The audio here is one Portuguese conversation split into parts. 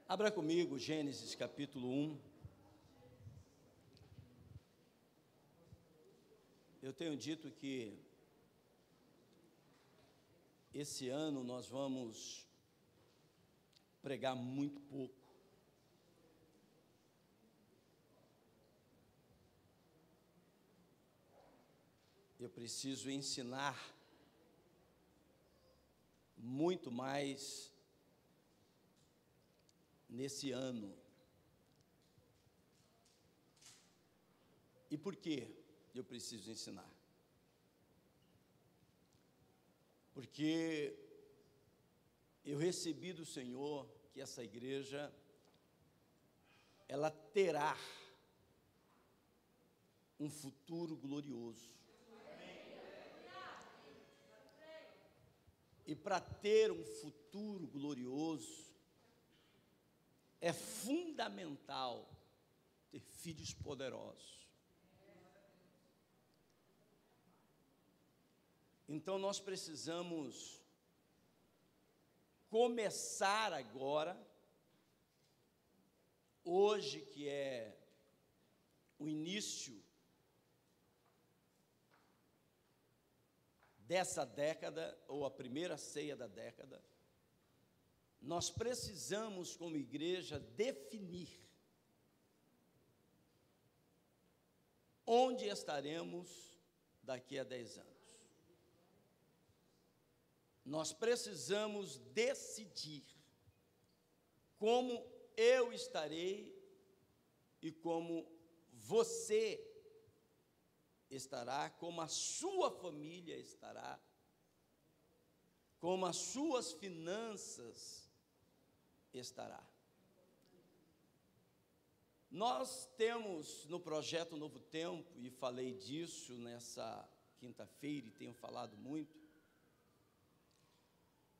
Abra comigo Gênesis capítulo 1. Eu tenho dito que esse ano nós vamos pregar muito pouco. Eu preciso ensinar muito mais nesse ano. E por que eu preciso ensinar? Porque eu recebi do Senhor que essa igreja, ela terá um futuro glorioso. E para ter um futuro glorioso, é fundamental ter filhos poderosos. Então nós precisamos começar agora, hoje que é o início dessa década, ou a primeira ceia da década, nós precisamos, como igreja, definir onde estaremos daqui a 10 anos. Nós precisamos decidir como eu estarei e como você estará, como a sua família estará, como as suas finanças estará. Nós temos no projeto Novo Tempo, e falei disso nessa quinta-feira e tenho falado muito,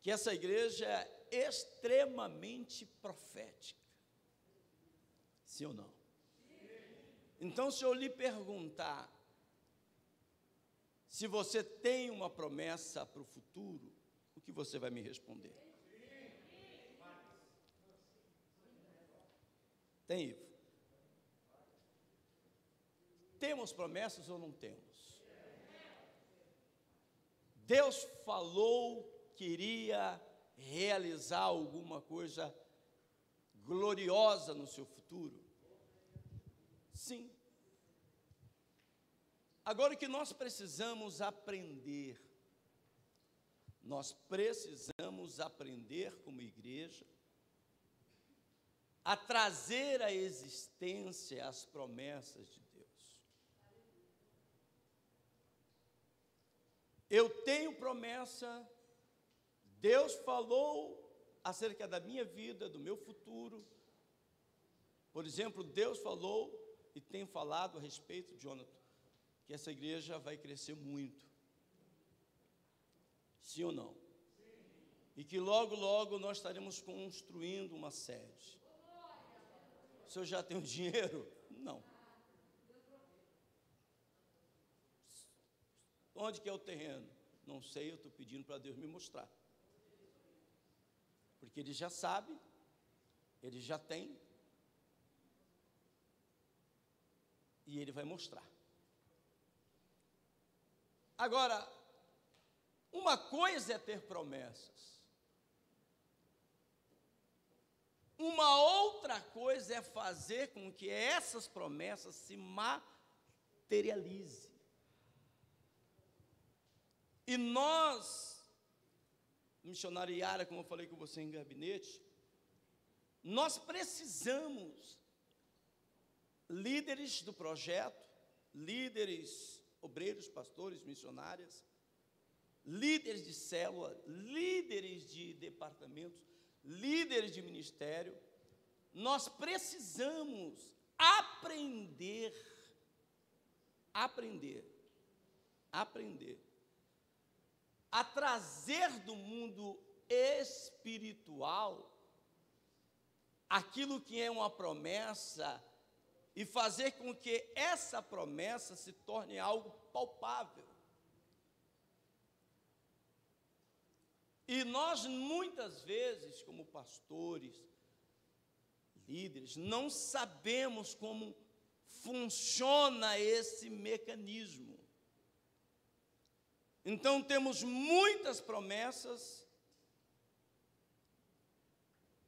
que essa igreja é extremamente profética. Sim ou não? Então, se eu lhe perguntar se você tem uma promessa para o futuro, o que você vai me responder? Tem, Ivo? Temos promessas ou não temos? Deus falou que iria realizar alguma coisa gloriosa no seu futuro? Sim. Agora o que nós precisamos aprender como igreja, a trazer à existência as promessas de Deus. Eu tenho promessa, Deus falou acerca da minha vida, do meu futuro. Por exemplo, Deus falou e tem falado a respeito, Jonathan, que essa igreja vai crescer muito. Sim ou não? E que logo, logo nós estaremos construindo uma sede. O senhor já tem o dinheiro? Não. Onde que é o terreno? Não sei, eu estou pedindo para Deus me mostrar. Porque Ele já sabe, Ele já tem, e Ele vai mostrar. Agora, uma coisa é ter promessas, uma outra coisa é fazer com que essas promessas se materializem. E nós, missionário Yara, como eu falei com você em gabinete, nós precisamos, líderes do projeto, líderes, obreiros, pastores, missionárias, líderes de célula, líderes de departamentos, líderes de ministério, nós precisamos aprender a trazer do mundo espiritual aquilo que é uma promessa e fazer com que essa promessa se torne algo palpável. E nós, muitas vezes, como pastores, líderes, não sabemos como funciona esse mecanismo. Então, temos muitas promessas,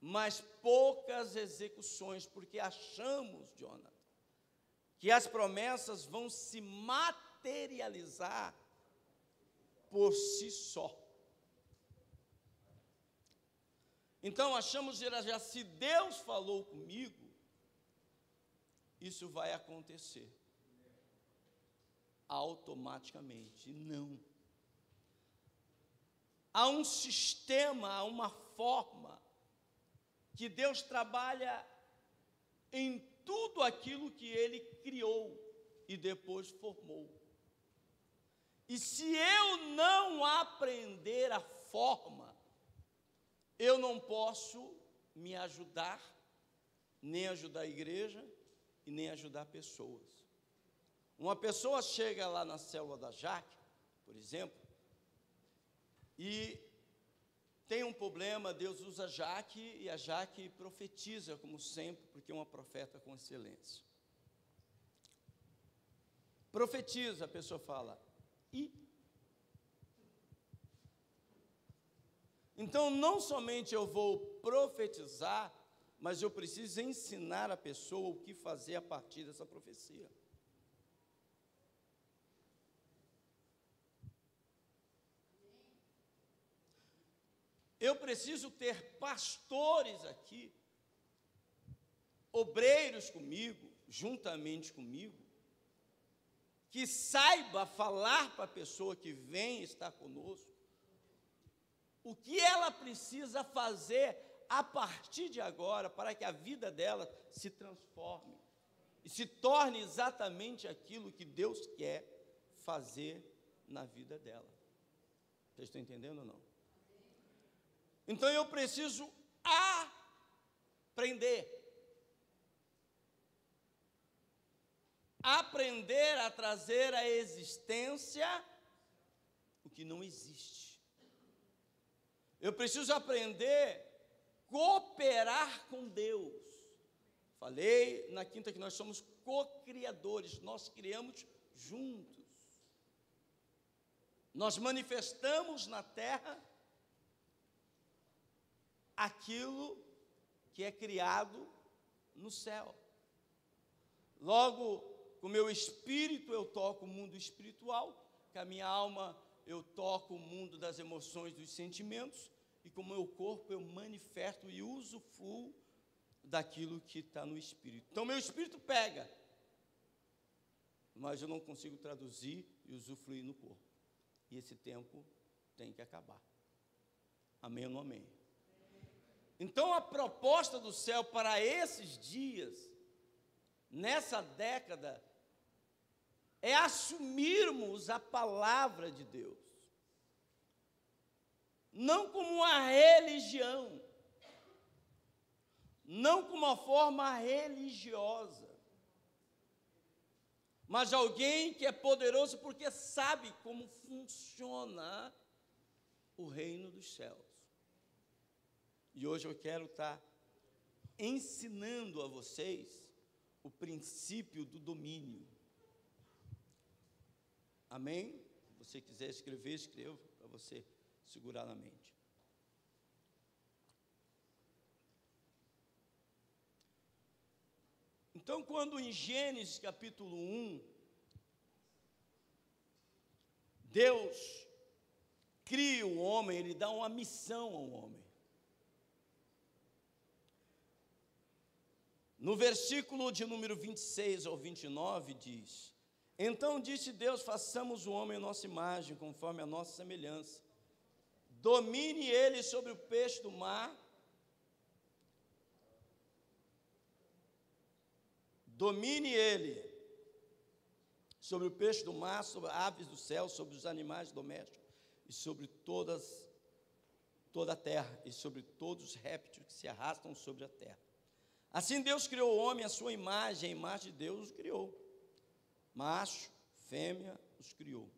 mas poucas execuções, porque achamos, Jonathan, que as promessas vão se materializar por si só. Então, achamos já se Deus falou comigo, isso vai acontecer automaticamente. Não. Há um sistema, há uma forma que Deus trabalha em tudo aquilo que Ele criou e depois formou. E se eu não aprender a forma, eu não posso me ajudar, nem ajudar a igreja e nem ajudar pessoas. Uma pessoa chega lá na célula da Jaque, por exemplo, e tem um problema, Deus usa a Jaque, e a Jaque profetiza, como sempre, porque é uma profeta com excelência. Profetiza, a pessoa fala, e? Então, não somente eu vou profetizar, mas eu preciso ensinar a pessoa o que fazer a partir dessa profecia. Eu preciso ter pastores aqui, obreiros comigo, juntamente comigo, que saiba falar para a pessoa que vem estar conosco, o que ela precisa fazer a partir de agora para que a vida dela se transforme e se torne exatamente aquilo que Deus quer fazer na vida dela. Vocês estão entendendo ou não? Então eu preciso aprender a trazer à existência o que não existe. Eu preciso aprender a cooperar com Deus. Falei na quinta que nós somos co-criadores, nós criamos juntos. Nós manifestamos na terra aquilo que é criado no céu. Logo, com o meu espírito eu toco o mundo espiritual, com a minha alma eu toco o mundo das emoções, dos sentimentos, e com o meu corpo eu manifesto e usufruo daquilo que está no espírito. Então, meu espírito pega, mas eu não consigo traduzir e usufruir no corpo. E esse tempo tem que acabar. Amém ou não amém? Então, a proposta do céu para esses dias, nessa década, é assumirmos a palavra de Deus, não como uma religião, não como uma forma religiosa, mas alguém que é poderoso porque sabe como funciona o reino dos céus. E hoje eu quero estar ensinando a vocês o princípio do domínio. Amém? Se você quiser escrever, escreva, para você segurar na mente. Então, quando em Gênesis capítulo 1, Deus cria o homem, Ele dá uma missão ao homem. No versículo de número 26 ao 29 diz: Então disse Deus, façamos o homem à nossa imagem, conforme a nossa semelhança. Domine ele sobre o peixe do mar, domine ele sobre o peixe do mar, sobre aves do céu, sobre os animais domésticos, e sobre toda a terra, e sobre todos os répteis que se arrastam sobre a terra. Assim Deus criou o homem à sua imagem, a imagem de Deus os criou. Macho, fêmea, os criou.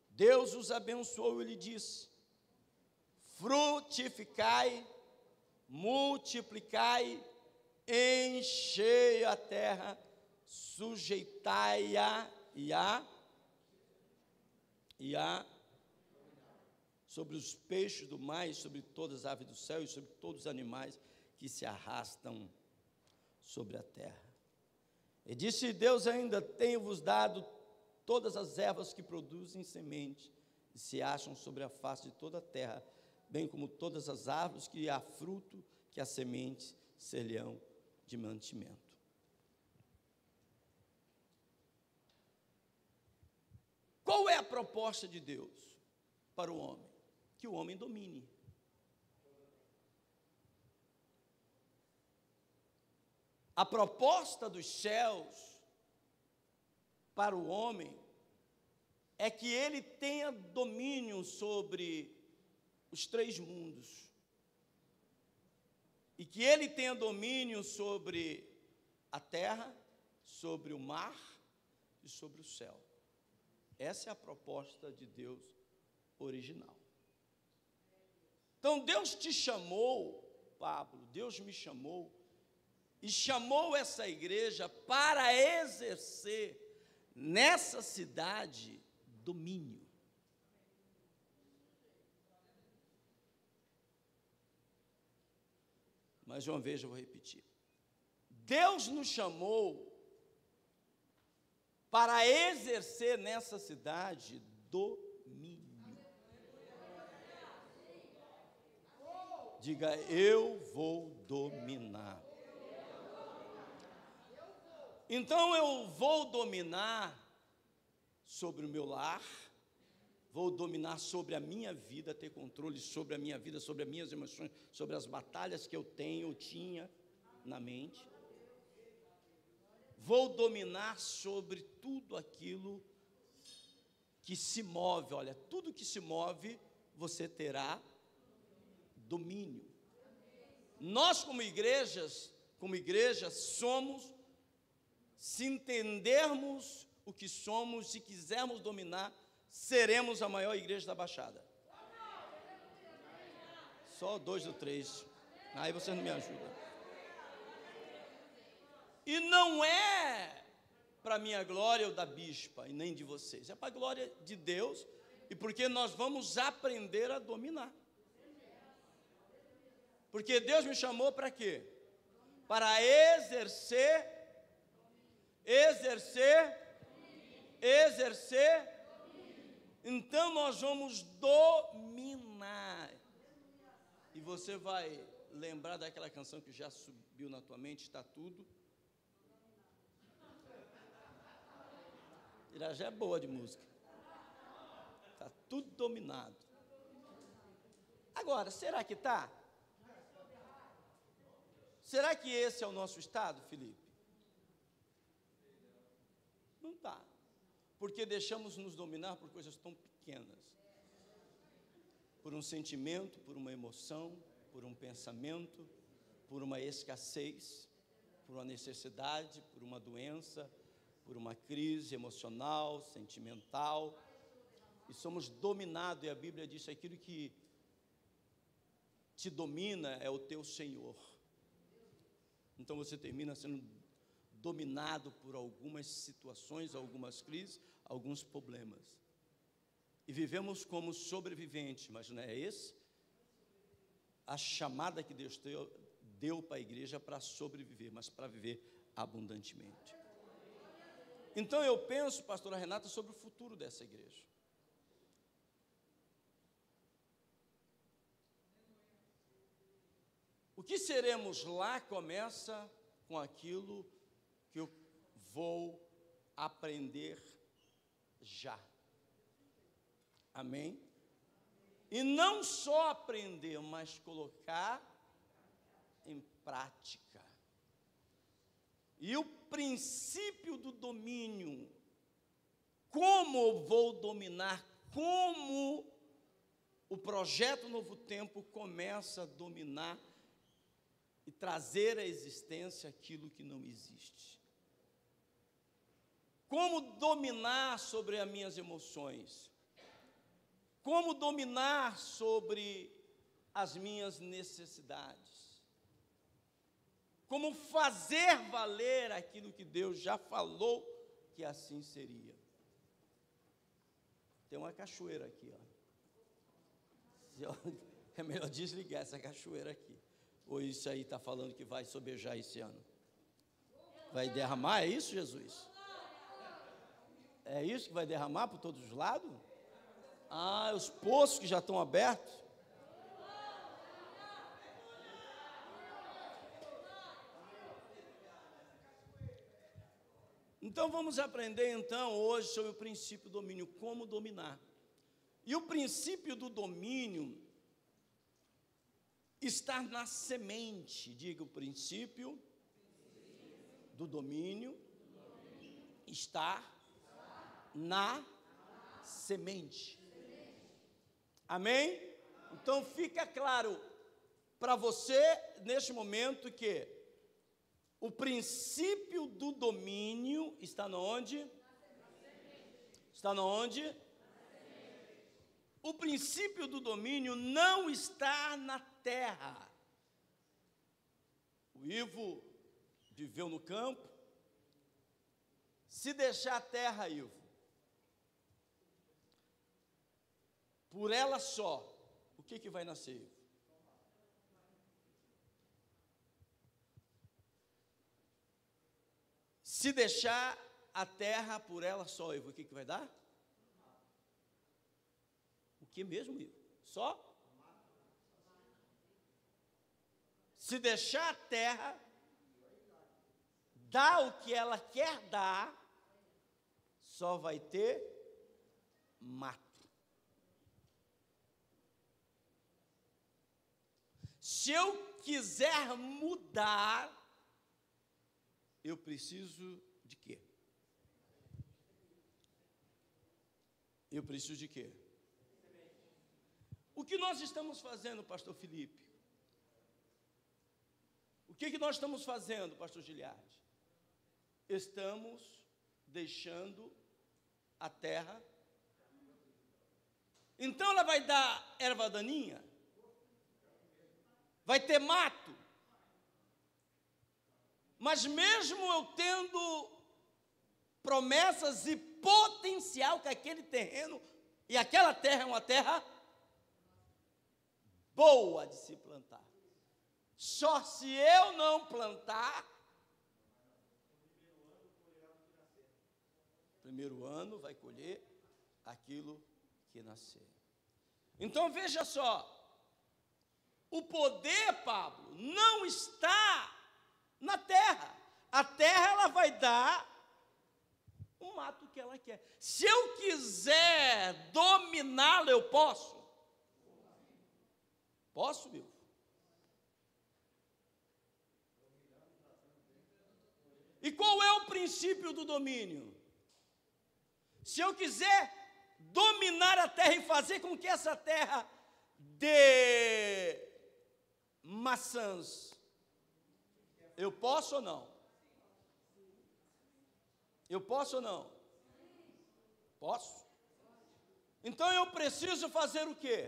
Deus os abençoou e lhe disse: frutificai multiplicai, enchei a terra, sujeitai-a e a sobre os peixes do mar, e sobre todas as aves do céu, e sobre todos os animais que se arrastam sobre a terra. E disse Deus ainda: tenho-vos dado todas as ervas que produzem semente, e se acham sobre a face de toda a terra, bem como todas as árvores que há fruto, que a semente ser-lhe-ão de mantimento. Qual é a proposta de Deus para o homem? Que o homem domine. A proposta dos céus para o homem é que ele tenha domínio sobre os 3 mundos, e que ele tenha domínio sobre a terra, sobre o mar e sobre o céu. Essa é a proposta de Deus original. Então Deus te chamou, Pablo, Deus me chamou, e chamou essa igreja para exercer nessa cidade domínio. Mais uma vez eu vou repetir. Deus nos chamou para exercer nessa cidade domínio. Diga: eu vou dominar. Então eu vou dominar sobre o meu lar, vou dominar sobre a minha vida, ter controle sobre a minha vida, sobre as minhas emoções, sobre as batalhas que eu tinha na mente. Vou dominar sobre tudo aquilo que se move. Olha, tudo que se move, você terá domínio. Nós, como igreja, somos, se entendermos o que somos, se quisermos dominar, seremos a maior igreja da Baixada. Só 2 ou 3. Aí vocês não me ajudam. E não é para a minha glória ou da bispa, e nem de vocês. É para a glória de Deus, e porque nós vamos aprender a dominar. Porque Deus me chamou para quê? Para exercer. Então nós vamos dominar. E você vai lembrar daquela canção que já subiu na tua mente, está tudo. Irajá é boa de música. Está tudo dominado. Agora, será que está? Será que esse é o nosso estado, Felipe? Não está. Porque deixamos nos dominar por coisas tão pequenas. Por um sentimento, por uma emoção, por um pensamento, por uma escassez, por uma necessidade, por uma doença, por uma crise emocional, sentimental. E somos dominados, e a Bíblia diz: aquilo que te domina é o teu Senhor. Então você termina sendo dominado por algumas situações, algumas crises, alguns problemas. E vivemos como sobreviventes, mas não é esse a chamada que Deus deu para a igreja para sobreviver, mas para viver abundantemente. Então eu penso, pastora Renata, sobre o futuro dessa igreja. O que seremos lá começa com aquilo que eu vou aprender já. Amém? E não só aprender, mas colocar em prática. E o princípio do domínio, como eu vou dominar, como o projeto Novo Tempo começa a dominar e trazer à existência aquilo que não existe. Como dominar sobre as minhas emoções? Como dominar sobre as minhas necessidades? como fazer valer aquilo que Deus já falou que assim seria. Tem uma cachoeira aqui, ó. É melhor desligar essa cachoeira aqui. Ou isso aí está falando que vai sobejar esse ano? Vai derramar, é isso, Jesus? É isso que vai derramar por todos os lados? Ah, os poços que já estão abertos? Então vamos aprender então hoje sobre o princípio do domínio, como dominar. E o princípio do domínio está na semente. Diga, o princípio do domínio está na semente. Amém? Então fica claro para você neste momento que o princípio do domínio está onde? Está onde? O princípio do domínio não está na terra. O Ivo viveu no campo. Se deixar a terra, Ivo, por ela só, o que vai nascer, Ivo? Se deixar a terra por ela só, Ivo, o que vai dar? O que mesmo, Ivo? Só? Se deixar a terra dar o que ela quer dar, só vai ter mato. Se eu quiser mudar, eu preciso de quê? Eu preciso de quê? O que nós estamos fazendo, pastor Felipe? O que nós estamos fazendo, pastor Giliardi? Estamos deixando a terra. Então ela vai dar erva daninha? Vai ter mato? Mas mesmo eu tendo promessas e potencial que aquele terreno e aquela terra é uma terra boa de se plantar. Só se eu não plantar, primeiro ano vai colher aquilo que nascer. Então veja só, o poder, Pablo, não está na terra. A terra ela vai dar o mato que ela quer. Se eu quiser dominá-la, eu posso? Posso, meu? E qual é o princípio do domínio? Se eu quiser dominar a terra e fazer com que essa terra dê maçãs, eu posso ou não? Eu posso ou não? Posso? Então eu preciso fazer o quê?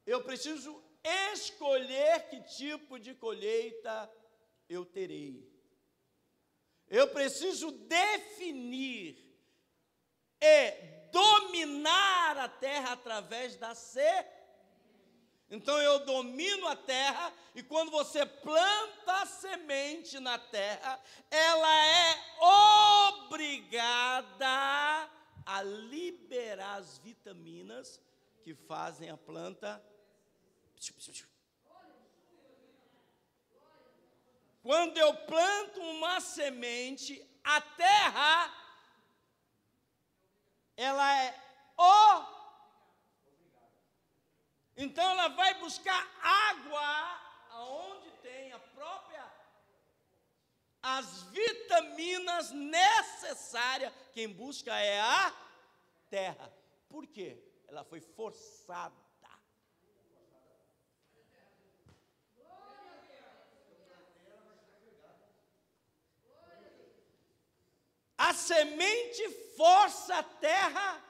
Eu preciso escolher que tipo de colheita eu terei. Eu preciso definir e dominar a terra através da semente. Então eu domino a terra, e quando você planta a semente na terra, ela é obrigada a liberar as vitaminas que fazem a planta. Quando eu planto uma semente, a terra, ela é então ela vai buscar água aonde tem as vitaminas necessárias. Quem busca é a terra. Por quê? Ela foi forçada. A semente força a terra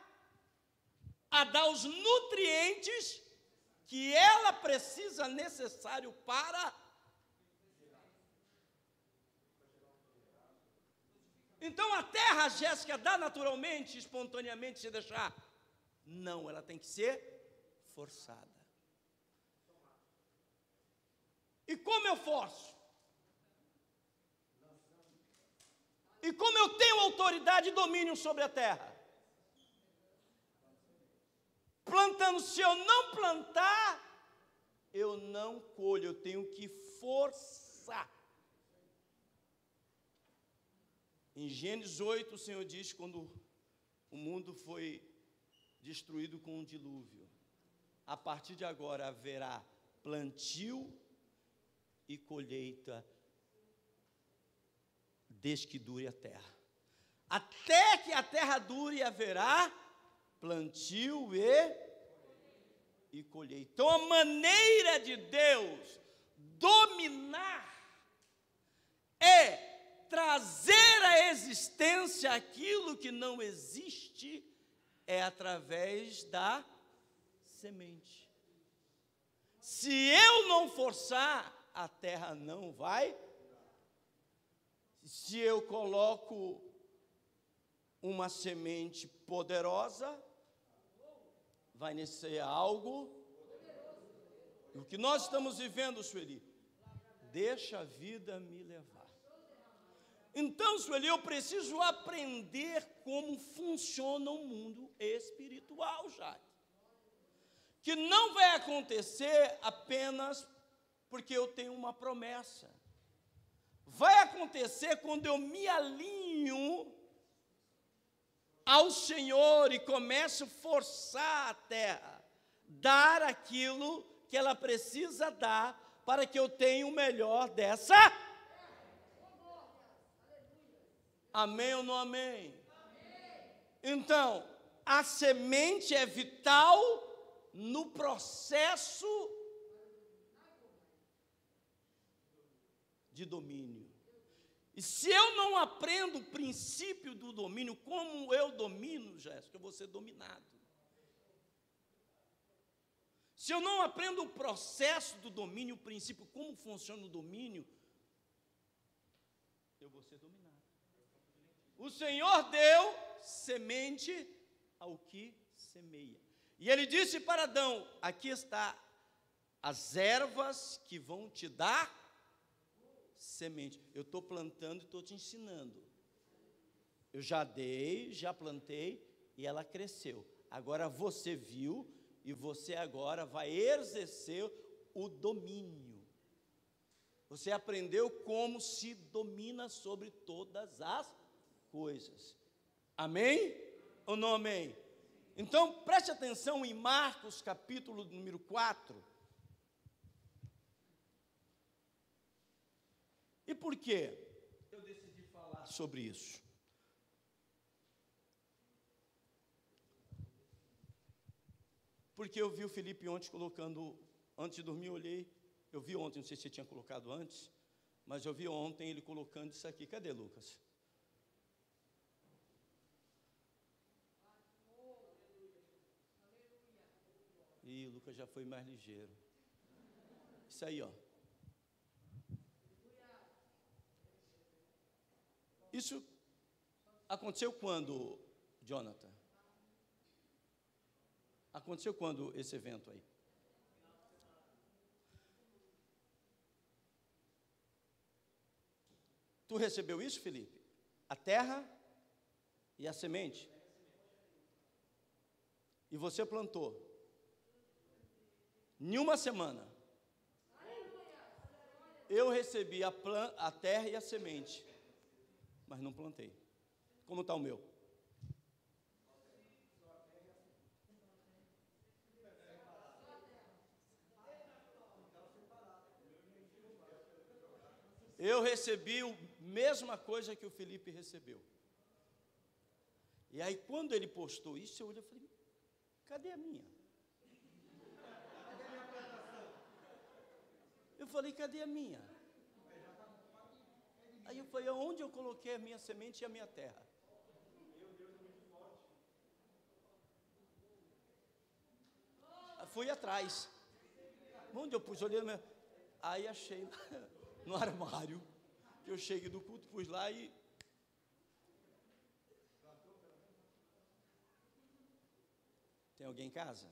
a dar os nutrientes que ela precisa necessário para. Então a terra, Jéssica, dá naturalmente, espontaneamente, se deixar? Não, ela tem que ser forçada. E como eu forço? E como eu tenho autoridade e domínio sobre a terra? Plantando. Se eu não plantar, eu não colho, eu tenho que forçar. Em Gênesis 8, o Senhor diz, quando o mundo foi destruído com um dilúvio, a partir de agora haverá plantio e colheita, desde que dure a terra. Até que a terra dure, haverá plantio e colheita. Então, a maneira de Deus dominar é trazer à existência aquilo que não existe, é através da semente. Se eu não forçar, a terra não vai. Se eu coloco uma semente poderosa, vai nascer algo. O que nós estamos vivendo, Sueli? Deixa a vida me levar. Então, Sueli, eu preciso aprender como funciona o mundo espiritual, já. Que não vai acontecer apenas porque eu tenho uma promessa. Vai acontecer quando eu me alinho ao Senhor e começo a forçar a terra, dar aquilo que ela precisa dar para que eu tenha o melhor dessa. Amém ou não amém? Então, a semente é vital no processo de domínio. E se eu não aprendo o princípio do domínio, como eu domino, Jéssica, eu vou ser dominado. Se eu não aprendo o processo do domínio, o princípio, como funciona o domínio, eu vou ser dominado. O Senhor deu semente ao que semeia. E Ele disse para Adão: aqui está as ervas que vão te dar semente. Eu estou plantando e estou te ensinando. Eu já dei, já plantei e ela cresceu. Agora você viu e você agora vai exercer o domínio. Você aprendeu como se domina sobre todas as coisas. Amém ou não amém? Então preste atenção em Marcos capítulo número 4. E por que eu decidi falar sobre isso? Porque eu vi o Felipe ontem colocando, antes de dormir eu olhei, eu vi ontem, não sei se você tinha colocado antes, mas eu vi ontem ele colocando isso aqui. Cadê Lucas? Ih, o Lucas já foi mais ligeiro. Isso aí, ó. Isso aconteceu quando, Jonathan? Aconteceu quando esse evento aí? Tu recebeu isso, Felipe? A terra e a semente. E você plantou. Em uma semana, eu recebi a terra e a semente, mas não plantei. Como está o meu? Eu recebi a mesma coisa que o Felipe recebeu. E aí, quando ele postou isso, eu olhei e falei: cadê a minha? Eu falei: cadê a minha? Aí eu falei: onde eu coloquei a minha semente e a minha terra? Fui atrás. Onde eu pus? Olhei, aí achei no armário, que eu cheguei do culto, pus lá e... Tem alguém em casa?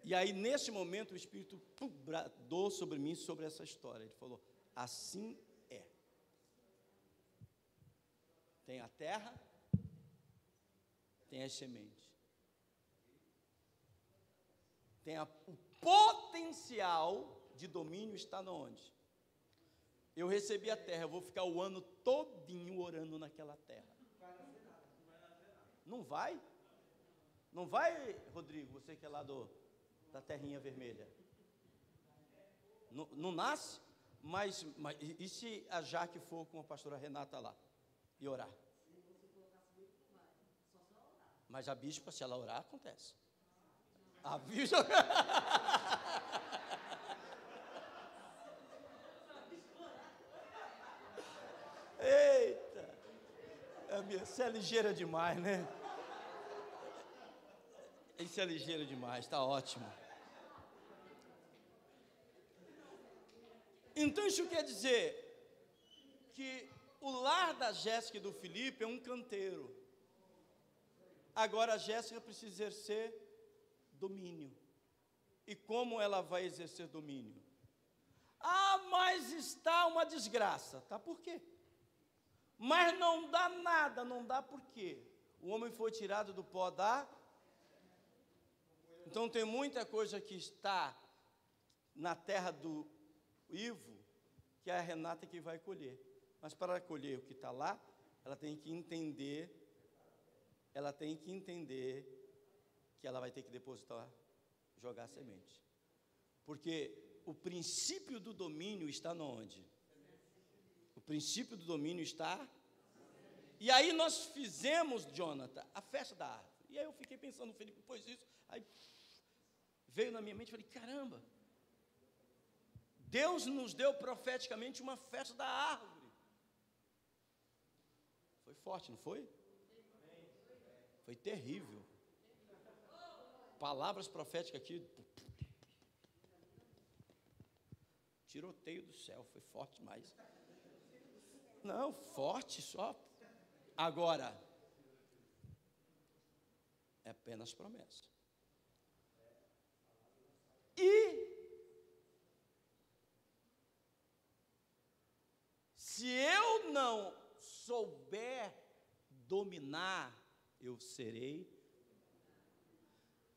E aí, nesse momento, o Espírito bradou sobre mim, sobre essa história. Ele falou, assim é. Tem a terra, tem as sementes. O potencial de domínio está onde? Eu recebi a terra, eu vou ficar o ano todinho orando naquela terra. Não vai? Não vai, Rodrigo, você que é lá da terrinha vermelha? Não nasce? Mas e se a Jaque for com a pastora Renata lá e orar? Mas a bispa, se ela orar, acontece. A bispa... Eita! Você é ligeira demais, né? Isso é ligeiro demais, está ótimo. Então isso quer dizer que o lar da Jéssica e do Felipe é um canteiro. Agora a Jéssica precisa exercer domínio. E como ela vai exercer domínio? Ah, mas está uma desgraça. Tá, por quê? Mas não dá nada, não dá por quê? O homem foi tirado do pó da... Então tem muita coisa que está na terra do Ivo, que é a Renata que vai colher. Mas para colher o que está lá, ela tem que entender que ela vai ter que depositar, jogar a semente. Porque o princípio do domínio está onde? O princípio do domínio está... E aí nós fizemos, Jonathan, a festa da árvore. E aí eu fiquei pensando, o Felipe pôs isso, aí veio na minha mente, falei, caramba, Deus nos deu profeticamente uma festa da árvore. Foi forte, não foi? Foi terrível. Palavras proféticas aqui. Tiroteio do céu, foi forte demais. Não, forte só. Agora, é apenas promessa. E se eu não souber dominar, eu serei.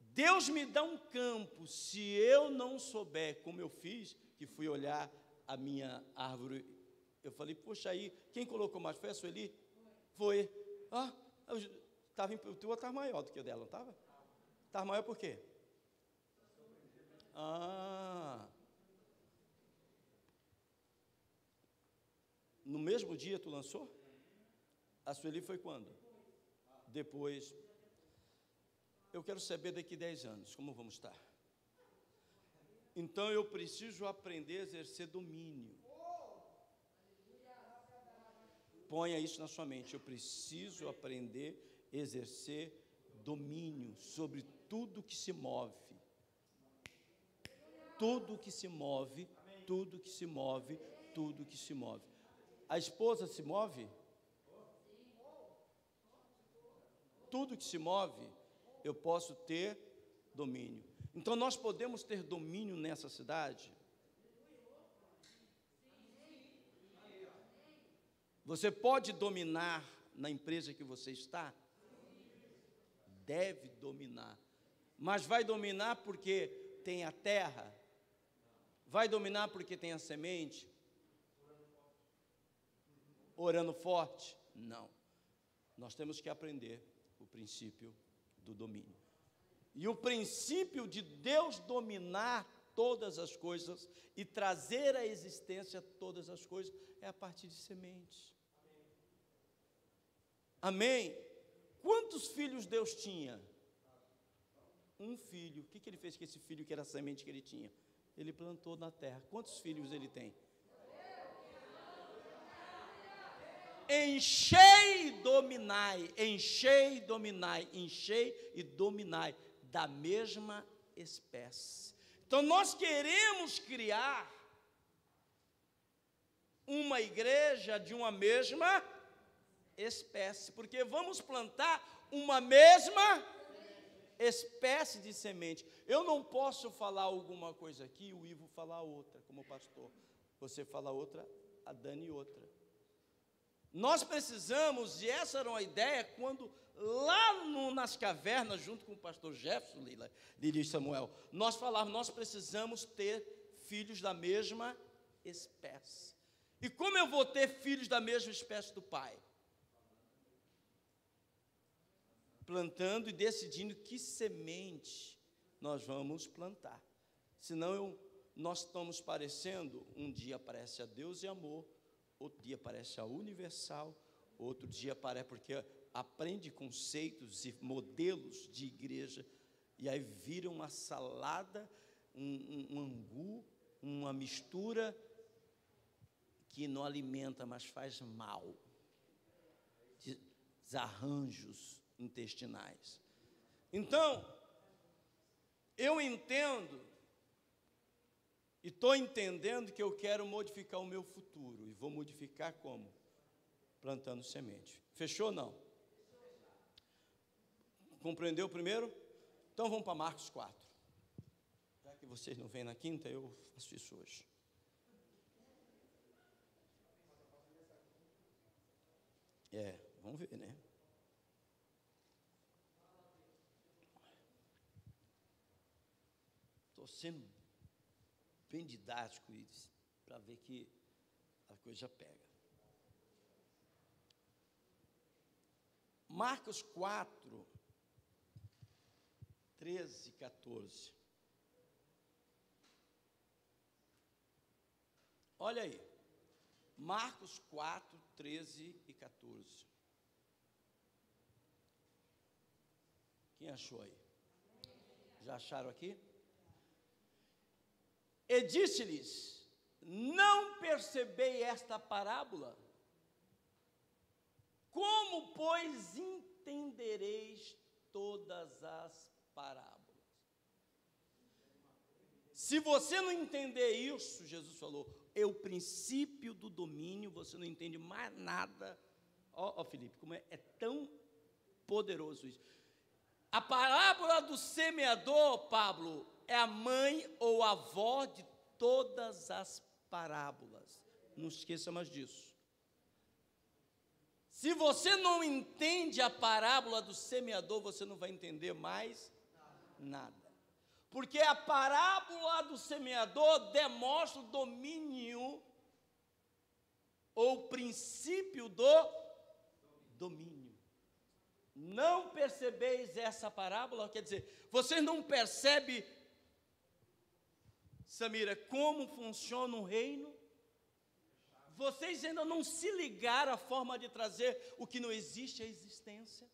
Deus me dá um campo, se eu não souber, como eu fiz, que fui olhar a minha árvore, eu falei, poxa, aí, quem colocou mais? Foi a Sueli? Foi. Ah, o teu estava maior do que o dela, não estava? Estava maior por quê? Ah. No mesmo dia tu lançou? A Sueli foi quando? Depois. Eu quero saber daqui 10 anos, como vamos estar? Então eu preciso aprender a exercer domínio. Ponha isso na sua mente. Eu preciso aprender a exercer domínio sobre tudo que se move. Tudo que se move, tudo que se move, tudo que se move. A esposa se move? Tudo que se move, eu posso ter domínio. Então nós podemos ter domínio nessa cidade? Você pode dominar na empresa que você está? Deve dominar. Mas vai dominar porque tem a terra? Vai dominar porque tem a semente? Orando forte? Não. Nós temos que aprender o princípio do domínio. E o princípio de Deus dominar todas as coisas e trazer à existência todas as coisas é a partir de sementes. Amém? Quantos filhos Deus tinha? Um filho. O que ele fez com esse filho que era a semente que ele tinha? Ele plantou na terra. Quantos filhos ele tem? Enchei e dominai, enchei e dominai, enchei e dominai, da mesma espécie. Então nós queremos criar uma igreja de uma mesma espécie, porque vamos plantar uma mesma espécie de semente. Eu não posso falar alguma coisa aqui, o Ivo falar outra, como pastor. Você fala outra, a Dani outra. Nós precisamos, e essa era uma ideia, quando lá nas cavernas, junto com o pastor Jefferson, Lili e Samuel, nós falávamos, nós precisamos ter filhos da mesma espécie. E como eu vou ter filhos da mesma espécie do pai? Plantando e decidindo que semente nós vamos plantar. Senão nós estamos parecendo, um dia parece a Deus e amor, outro dia parece a Universal, outro dia parece porque aprende conceitos e modelos de igreja, e aí vira uma salada, um angu, uma mistura que não alimenta, mas faz mal, desarranjos intestinais. Então, eu entendo, e estou entendendo que eu quero modificar o meu futuro, e vou modificar como? Plantando semente. Fechou ou não? Compreendeu primeiro? Então vamos para Marcos 4. Já que vocês não vêm na quinta, eu faço isso hoje. Vamos ver, né? Estou sendo bem didático para ver que a coisa já pega. Marcos 4, 13 e 14. Olha aí. Marcos 4, 13 e 14. Quem achou aí? Já acharam aqui? E disse-lhes: não percebei esta parábola? Como, pois, entendereis todas as parábolas? Se você não entender isso, Jesus falou, é o princípio do domínio, você não entende mais nada. Ó, Felipe, como é tão poderoso isso. A parábola do semeador, Pablo, é a mãe ou a avó de todas as parábolas. Não esqueça mais disso. Se você não entende a parábola do semeador, você não vai entender mais nada. Porque a parábola do semeador demonstra o domínio ou o princípio do domínio. Não percebeis essa parábola? Quer dizer, vocês não percebem, Samira, como funciona um reino? Vocês ainda não se ligaram à forma de trazer o que não existe à existência?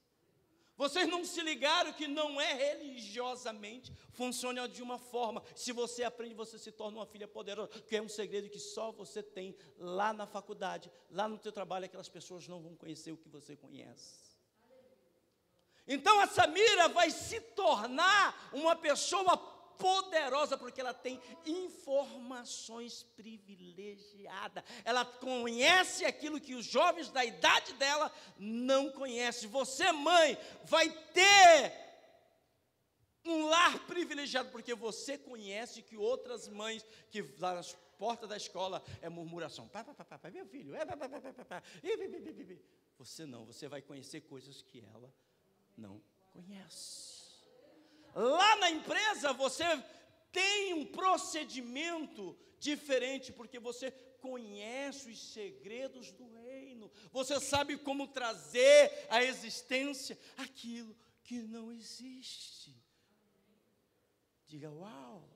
Vocês não se ligaram que não é religiosamente, funciona de uma forma. Se você aprende, você se torna uma filha poderosa, que é um segredo que só você tem lá na faculdade, lá no teu trabalho, aquelas pessoas não vão conhecer o que você conhece. Então a Samira vai se tornar uma pessoa poderosa, porque ela tem informações privilegiadas. Ela conhece aquilo que os jovens da idade dela não conhecem. Você, mãe, vai ter um lar privilegiado, porque você conhece que outras mães que lá nas portas da escola é murmuração. Pai, meu filho. Você não, você vai conhecer coisas que ela não conhece. Lá na empresa você tem um procedimento diferente, porque você conhece os segredos do reino. Você sabe como trazer à existência aquilo que não existe. Diga uau.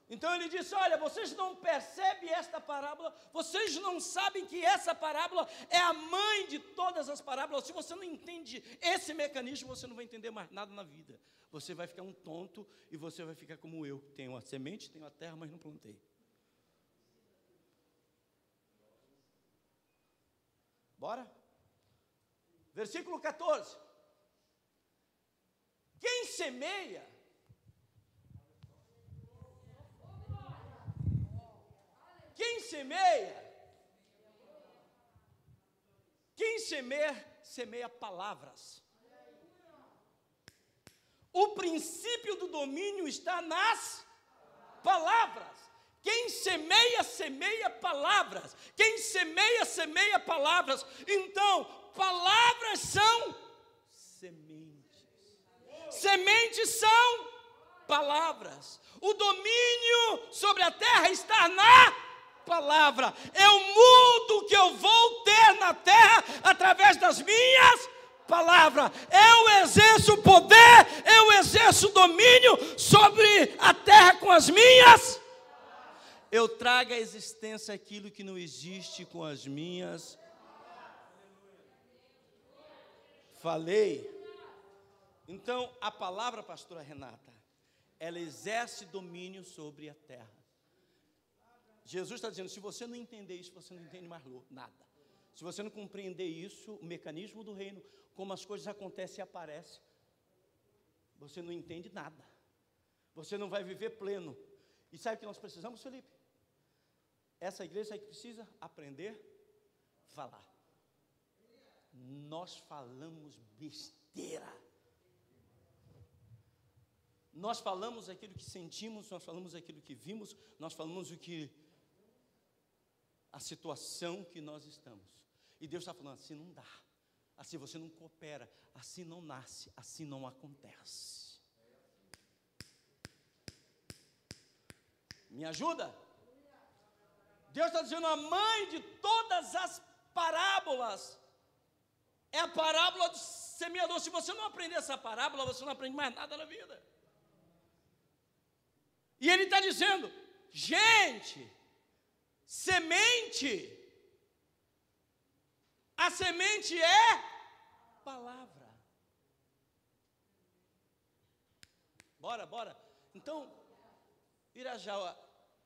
Então ele disse, olha, vocês não percebem esta parábola, vocês não sabem que essa parábola é a mãe de todas as parábolas. Se você não entende esse mecanismo, você não vai entender mais nada na vida. Você vai ficar um tonto e você vai ficar como eu. Tenho a semente, tenho a terra, mas não plantei. Bora? Versículo 14. Quem semeia Quem semeia, semeia palavras. O princípio do domínio está nas palavras. Quem semeia, semeia palavras. Quem semeia, semeia palavras. Então, palavras são sementes. Sementes são palavras. O domínio sobre a terra está na palavra. Eu mudo o que eu vou ter na terra através das minhas palavras. Eu exerço poder, eu exerço domínio sobre a terra com as minhas. Eu trago à existência aquilo que não existe com as minhas. Falei. Então, a palavra, pastora Renata, ela exerce domínio sobre a terra. Jesus está dizendo, se você não entender isso, você não entende mais nada. Se você não compreender isso, o mecanismo do reino, como as coisas acontecem e aparecem, você não entende nada. Você não vai viver pleno. E sabe o que nós precisamos, Felipe? Essa igreja aí que precisa aprender a falar. Nós falamos besteira. Nós falamos aquilo que sentimos, nós falamos aquilo que vimos, nós falamos a situação que nós estamos. E Deus está falando, assim não dá, assim você não coopera, assim não nasce, assim não acontece. Me ajuda? Deus está dizendo, a mãe de todas as parábolas é a parábola do semeador. Se você não aprender essa parábola, você não aprende mais nada na vida. E ele está dizendo, gente, semente, a semente é palavra. Bora. Então, Irajá,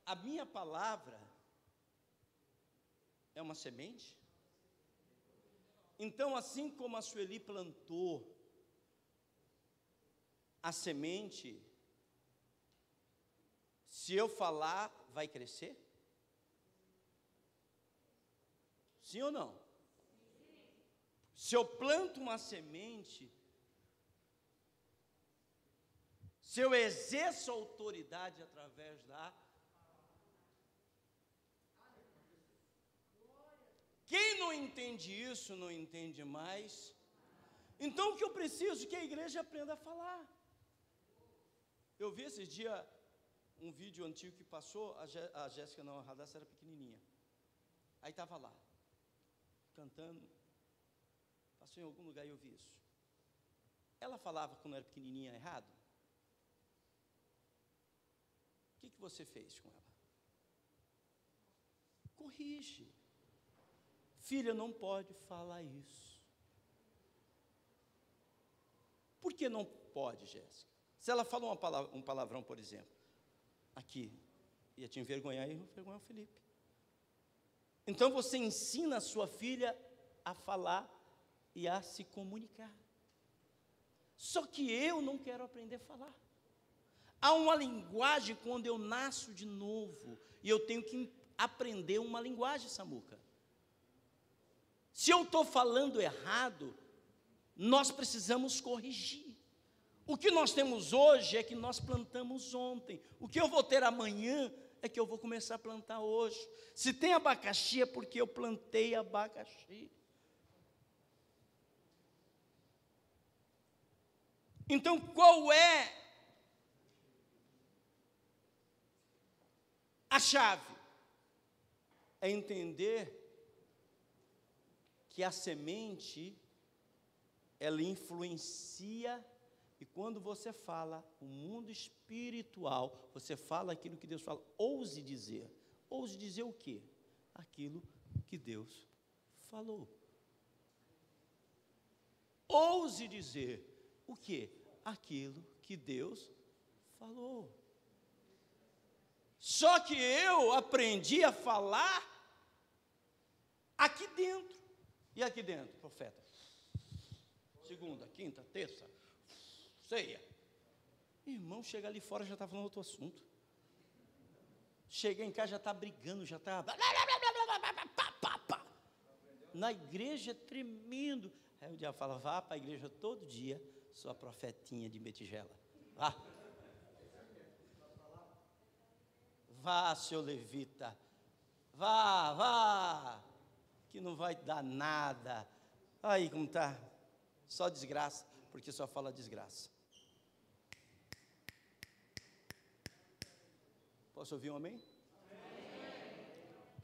a minha palavra é uma semente? Então, assim como a Sueli plantou a semente, se eu falar, vai crescer? Sim ou não? Se eu planto uma semente, se eu exerço autoridade através da... Quem não entende isso, não entende mais. Então, o que eu preciso? Que a igreja aprenda a falar. Eu vi esses dias um vídeo antigo que passou, a Jéssica não, a Radassa era pequenininha. Aí estava lá, cantando. Passou em algum lugar e eu vi isso. Ela falava quando era pequenininha errado. O que você fez com ela? Corrige. Filha, não pode falar isso. Por que não pode, Jéssica? Se ela fala um palavrão, por exemplo, aqui, ia te envergonhar e envergonhar o Felipe. Então você ensina a sua filha a falar e a se comunicar. Só que eu não quero aprender a falar. Há uma linguagem quando eu nasço de novo, e eu tenho que aprender uma linguagem, Samuca. Se eu estou falando errado, nós precisamos corrigir. O que nós temos hoje é que nós plantamos ontem. O que eu vou ter amanhã é que eu vou começar a plantar hoje. Se tem abacaxi é porque eu plantei abacaxi. Então, qual é a chave? É entender que a semente, ela influencia, e quando você fala o mundo espiritual, você fala aquilo que Deus fala. Ouse dizer. Ouse dizer o quê? Aquilo que Deus falou. Ouse dizer o quê? Aquilo que Deus falou. Só que eu aprendi a falar aqui dentro. E aqui dentro, profeta? Segunda, quinta, terça, ceia. Irmão, chega ali fora, já está falando outro assunto. Cheguei em casa, já está brigando, já está... Na igreja, tremendo. Aí o diabo fala, vá para a igreja todo dia, sua profetinha de metigela. Vá. Vá, seu levita. Vá, que não vai dar nada. Aí como está, só desgraça, porque só fala desgraça. Posso ouvir um amém?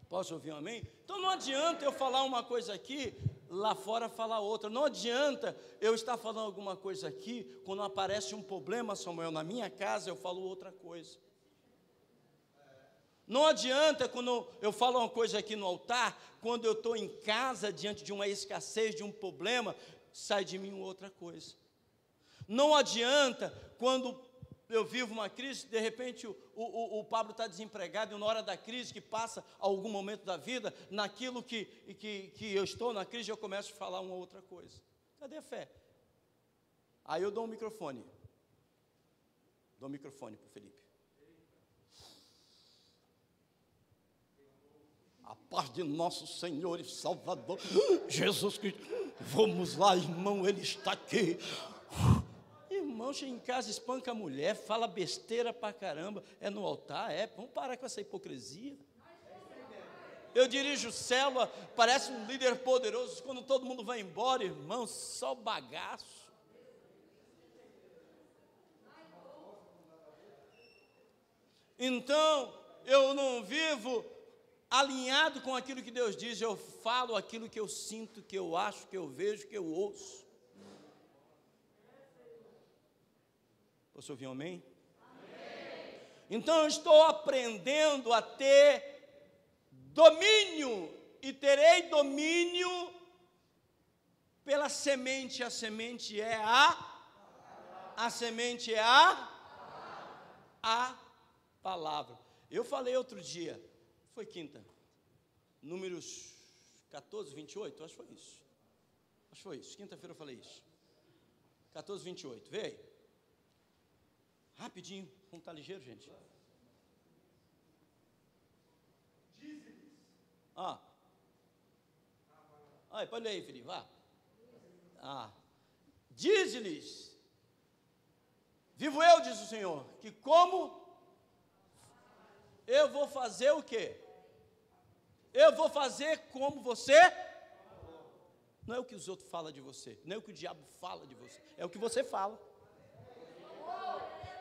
Posso ouvir um amém? Então não adianta eu falar uma coisa aqui, lá fora falar outra. Não adianta eu estar falando alguma coisa aqui, quando aparece um problema, Samuel, na minha casa, eu falo outra coisa. Não adianta quando eu falo uma coisa aqui no altar, quando eu estou em casa, diante de uma escassez, de um problema, sai de mim outra coisa. Não adianta quando eu vivo uma crise, de repente o Pablo está desempregado, e na hora da crise, que passa algum momento da vida, naquilo que eu estou na crise, eu começo a falar uma outra coisa. Cadê a fé? Aí eu dou um microfone. Dou um microfone para o Felipe. A paz de nosso Senhor e Salvador, Jesus Cristo. Vamos lá, irmão, Ele está aqui. Irmão, chega em casa, espanca a mulher, fala besteira pra caramba, é no altar, vamos parar com essa hipocrisia. Eu dirijo célula, parece um líder poderoso, quando todo mundo vai embora, irmão, só bagaço. Então, eu não vivo alinhado com aquilo que Deus diz, eu falo aquilo que eu sinto, que eu acho, que eu vejo, que eu ouço. Posso ouvir um amém? Amém. Então eu estou aprendendo a ter domínio, e terei domínio pela semente. A semente é a semente é a palavra. Eu falei outro dia, foi quinta, Números 14, 28, acho que foi isso. Acho que foi isso, quinta-feira eu falei isso. 14, 28, vê aí. Rapidinho, vamos estar ligeiro, gente. Aí, pode ler aí, Felipe, vá. Diz-lhes, vivo eu, diz o Senhor, que como eu vou fazer o quê? Eu vou fazer como você. Não é o que os outros falam de você, não é o que o diabo fala de você, é o que você fala.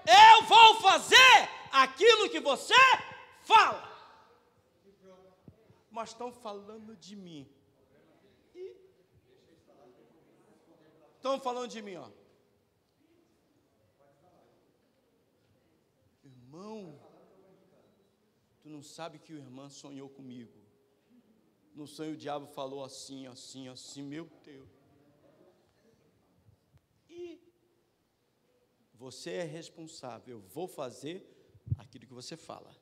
Eu vou fazer aquilo que você fala. Mas estão falando de mim. Estão falando de mim, ó. Irmão, tu não sabe que o irmão sonhou comigo. No sonho o diabo falou assim, assim, assim, meu Deus. E você é responsável, eu vou fazer aquilo que você fala.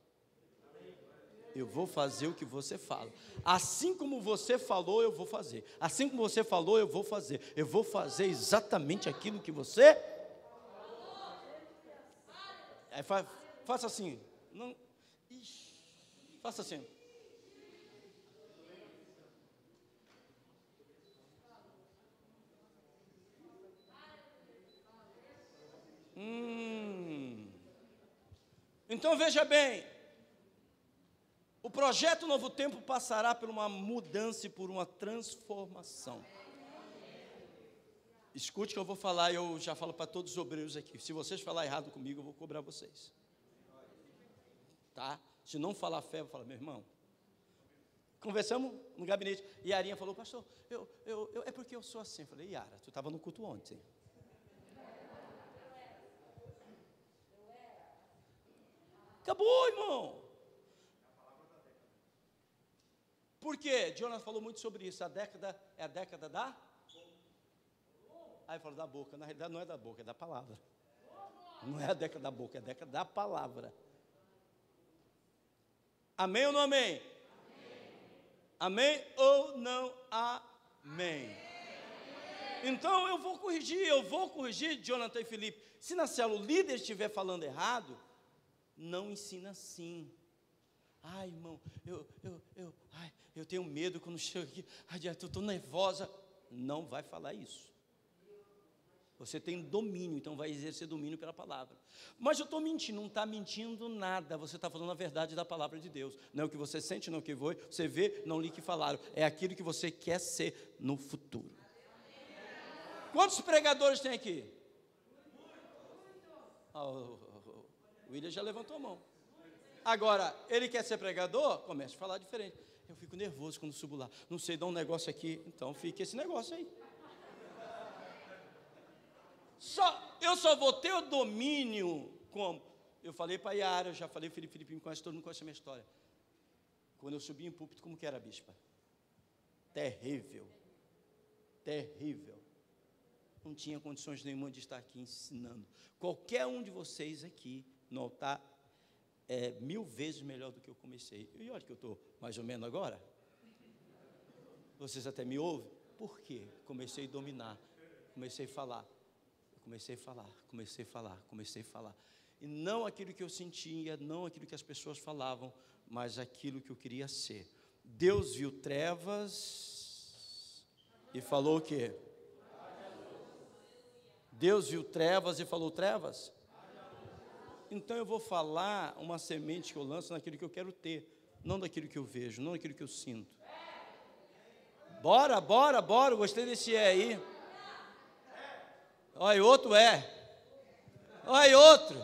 Eu vou fazer o que você fala. Assim como você falou, eu vou fazer. Assim como você falou, eu vou fazer. Eu vou fazer exatamente aquilo que você... Aí faça assim. Não... Faça assim. Então veja bem, o projeto Novo Tempo passará por uma mudança e por uma transformação. Escute o que eu vou falar, eu já falo para todos os obreiros aqui. Se vocês falar errado comigo, eu vou cobrar vocês. Tá? Se não falar fé, eu vou falar, meu irmão. Conversamos no gabinete, e a Arinha falou, pastor, é porque eu sou assim. Eu falei, Yara, tu estava no culto ontem. Acabou, irmão. Por quê? Jonas falou muito sobre isso. A década é a década da... Aí falou da boca. Na realidade não é da boca, é da palavra. Não é a década da boca, é a década da palavra. Amém ou não amém? Amém ou não amém? Então eu vou corrigir, Jonathan e Felipe. Se na célula o líder estiver falando errado, não ensina assim. Ai, irmão, eu tenho medo quando chego aqui, eu estou nervosa. Não vai falar isso. Você tem domínio, então vai exercer domínio pela palavra. Mas eu estou mentindo, não está mentindo nada, você está falando a verdade da palavra de Deus. Não é o que você sente, não é o que você vê, não lhe que falaram. É aquilo que você quer ser no futuro. Quantos pregadores tem aqui? O William já levantou a mão. Agora, ele quer ser pregador? Comece a falar diferente. Eu fico nervoso quando subo lá. Não sei, dá um negócio aqui. Então, fica esse negócio aí. Eu só vou ter o domínio como? Eu falei para a Yara, eu já falei, Felipe me conhece, todo mundo conhece a minha história. Quando eu subi em púlpito, como que era, bispa? Terrível. Terrível. Não tinha condições nenhuma de estar aqui ensinando. Qualquer um de vocês aqui no altar é 1000 vezes melhor do que eu comecei. E olha que eu estou mais ou menos agora. Vocês até me ouvem. Por quê? Comecei a dominar, comecei a falar. Comecei a falar. E não aquilo que eu sentia, não aquilo que as pessoas falavam, mas aquilo que eu queria ser. Deus viu trevas e falou o quê? Deus viu trevas e falou trevas? Então eu vou falar uma semente que eu lanço naquilo que eu quero ter, não daquilo que eu vejo, não daquilo que eu sinto. Bora, gostei desse aí. Olha, outro é. Olha, outro.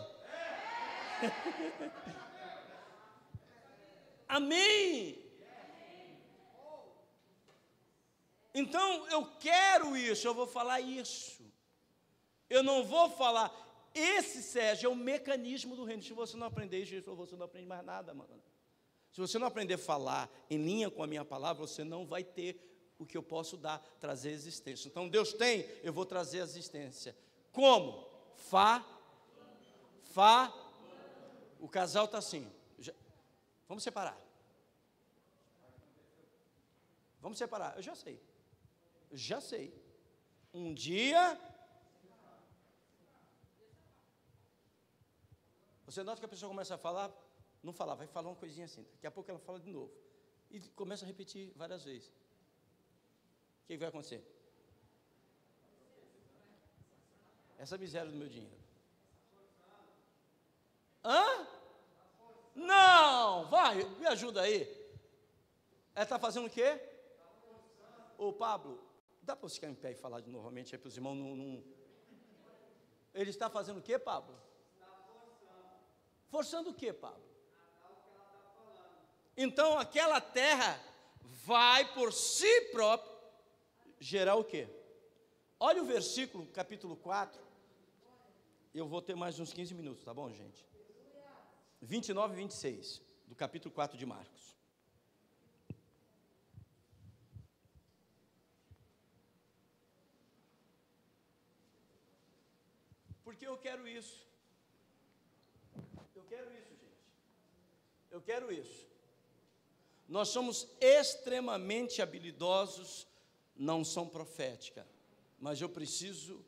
Amém. Então, eu quero isso, eu vou falar isso. Eu não vou falar, esse, Sérgio, é o mecanismo do reino. Se você não aprender isso, você não aprende mais nada, mano. Se você não aprender a falar em linha com a minha palavra, você não vai ter o que eu posso dar, trazer existência. Então, Deus tem, eu vou trazer a existência. Como? Fá. O casal está assim. Vamos separar. Eu já sei. Um dia, você nota que a pessoa começa a falar, não falar, vai falar uma coisinha assim. Daqui a pouco ela fala de novo. E começa a repetir várias vezes. O que vai acontecer? Essa miséria do meu dinheiro. Hã? Não, vai, me ajuda aí. Ela está fazendo o quê? Ô Pablo, dá para você ficar em pé e falar de novamente aí para os irmãos? Ele está fazendo o quê, Pablo? Forçando o quê, Pablo? Então aquela terra vai por si própria gerar o quê? Olha o versículo, capítulo 4. Eu vou ter mais uns 15 minutos, tá bom, gente? 29 e 26, do capítulo 4 de Marcos. Porque eu quero isso. Eu quero isso. Nós somos extremamente habilidosos na unção profética, mas eu preciso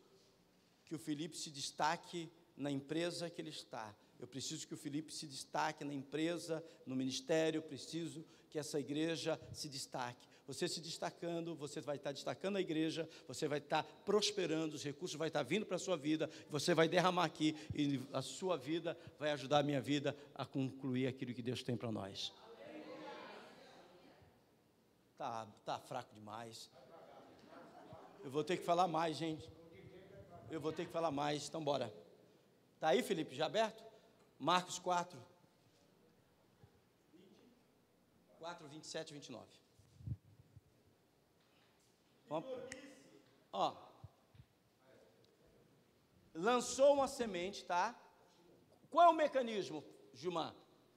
que o Felipe se destaque na empresa que ele está. Eu preciso que o Felipe se destaque na empresa, no ministério. Eu preciso que essa igreja se destaque. Você se destacando, você vai estar destacando a igreja, você vai estar prosperando, os recursos vão estar vindo para a sua vida, você vai derramar aqui, e a sua vida vai ajudar a minha vida a concluir aquilo que Deus tem para nós. Tá fraco demais. Eu vou ter que falar mais, gente. Então bora. Está aí, Felipe, já aberto? Marcos 4, 27 e 29. Ó, lançou uma semente, tá? Qual é o mecanismo, Gilmar?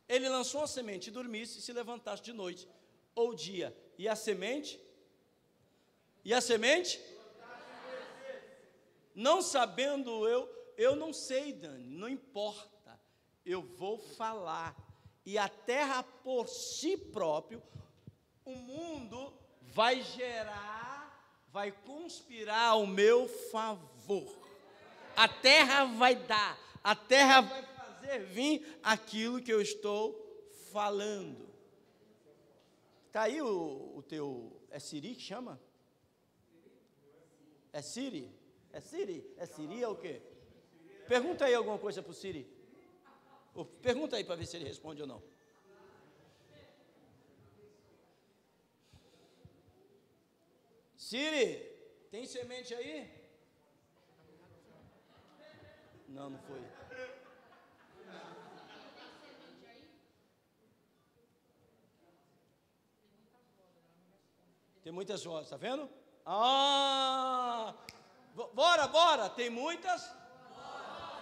Ele lançou uma semente, dormisse e se levantasse de noite ou dia. E a semente? Não sabendo eu não sei, Dani, não importa. Eu vou falar. E a terra por si próprio, o mundo vai gerar, vai conspirar ao meu favor. A terra vai dar, a terra vai fazer vir aquilo que eu estou falando. Está aí o teu, é Siri que chama? É Siri? É Siri? É Siri é o quê? Pergunta aí alguma coisa para o Siri. Pergunta aí para ver se ele responde ou não. Siri, tem semente aí? Não, não foi. Tem muitas vozes, tá vendo? Bora, tem muitas?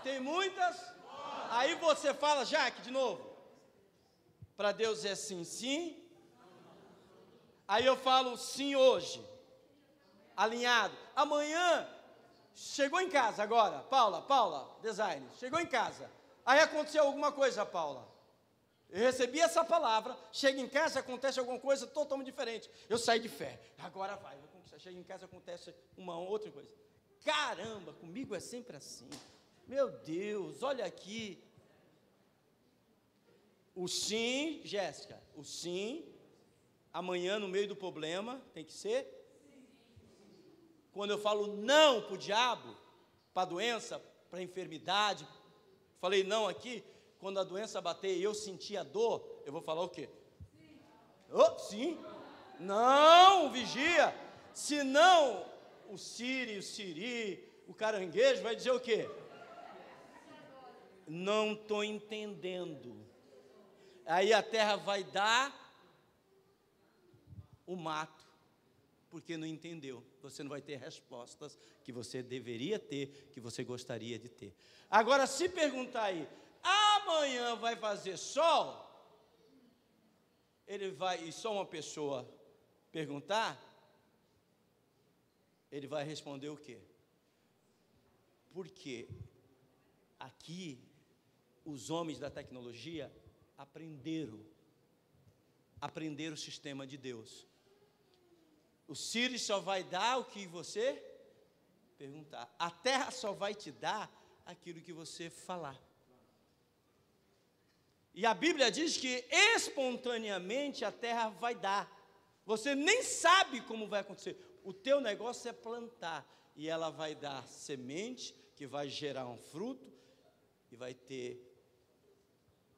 Tem muitas? Aí você fala, Jaque, de novo. Para Deus é sim, sim. Aí eu falo sim hoje. Alinhado. Amanhã, chegou em casa agora, Paula, design, chegou em casa. Aí aconteceu alguma coisa, Paula. Eu recebi essa palavra, chego em casa, acontece alguma coisa totalmente diferente. Eu saí de fé, agora vai, vou conquistar. Chego em casa, acontece uma outra coisa. Caramba, comigo é sempre assim. Meu Deus, olha aqui. O sim, Jéssica, o sim, amanhã no meio do problema, tem que ser. Quando eu falo não para o diabo, para a doença, para a enfermidade, falei não aqui, quando a doença bater e eu sentir a dor, eu vou falar o quê? Sim. Oh, sim. Não, vigia. Senão, o Siri, o caranguejo vai dizer o quê? Não estou entendendo. Aí a terra vai dar o mato, porque não entendeu. Você não vai ter respostas que você deveria ter, que você gostaria de ter. Agora, se perguntar aí, amanhã vai fazer sol? Ele vai, e só uma pessoa perguntar, ele vai responder o quê? Porque aqui os homens da tecnologia aprenderam o sistema de Deus. O Siri só vai dar o que você perguntar. A terra só vai te dar aquilo que você falar. E a Bíblia diz que espontaneamente a terra vai dar. Você nem sabe como vai acontecer. O teu negócio é plantar. E ela vai dar semente, que vai gerar um fruto, e vai ter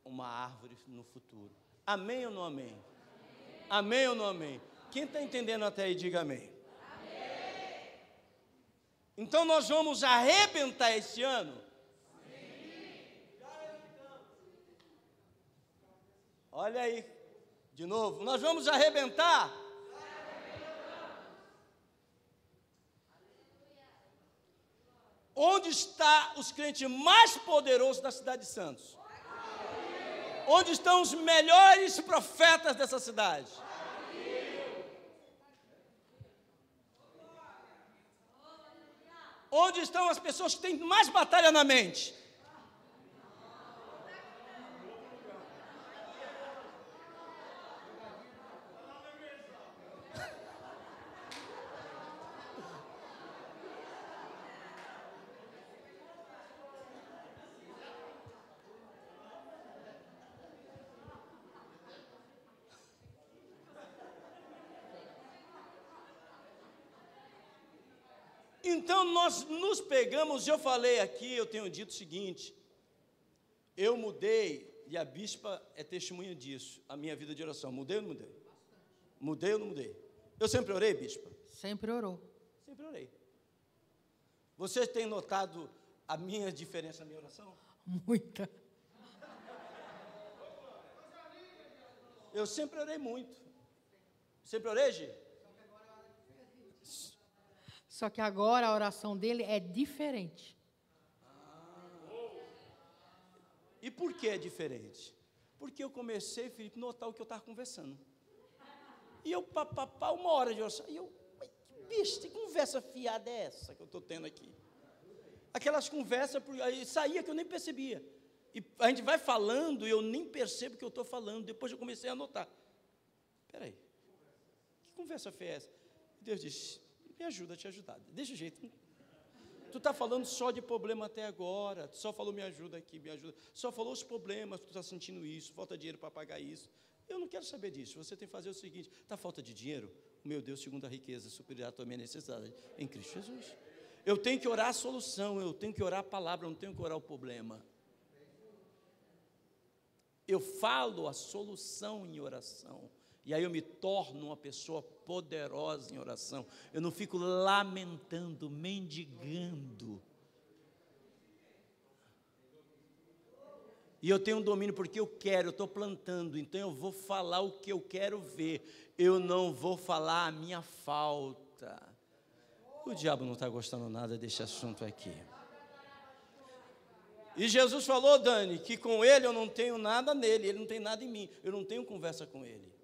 uma árvore no futuro. Amém ou não amém? Amém, amém ou não amém? Quem está entendendo até aí, diga amém. Amém. Então nós vamos arrebentar esse ano? Olha aí, de novo, nós vamos arrebentar? Onde está os crentes mais poderosos da cidade de Santos? Onde estão os melhores profetas dessa cidade? Onde estão as pessoas que têm mais batalha na mente? Então nós nos pegamos, eu falei aqui, eu tenho dito o seguinte, eu mudei, e a bispa é testemunha disso, a minha vida de oração, mudei ou não mudei? Mudei ou não mudei? Eu sempre orei, bispa? Sempre orou. Sempre orei. Você tem notado a minha diferença na minha oração? Muita. Eu sempre orei muito. Sempre orei, Gi? Só que agora a oração dele é diferente. E por que é diferente? Porque eu comecei, Felipe, a notar o que eu estava conversando. E eu, uma hora de oração, e eu, que bicho, que conversa fiada é essa que eu estou tendo aqui? Aquelas conversas, aí saía que eu nem percebia. E a gente vai falando e eu nem percebo o que eu estou falando. Depois eu comecei a anotar. Espera aí, que conversa feia é essa? Deus disse, me ajuda a te ajudar. Deixa o jeito. tu está falando só de problema até agora, tu só falou me ajuda aqui, me ajuda, só falou os problemas, tu está sentindo isso, falta dinheiro para pagar isso. Eu não quero saber disso, você tem que fazer o seguinte, está falta de dinheiro? Meu Deus, segundo a riqueza, superior à tua minha necessidade, em Cristo Jesus. Eu tenho que orar a solução, eu tenho que orar a palavra, eu não tenho que orar o problema. Eu falo a solução em oração, e aí eu me torno uma pessoa poderosa em oração. Eu não fico lamentando, mendigando. E eu tenho um domínio porque eu quero, eu estou plantando, então eu vou falar o que eu quero ver. Eu não vou falar a minha falta. O diabo não está gostando nada desse assunto aqui. E Jesus falou, Dani, que com ele eu não tenho nada nele, ele não tem nada em mim, eu não tenho conversa com ele.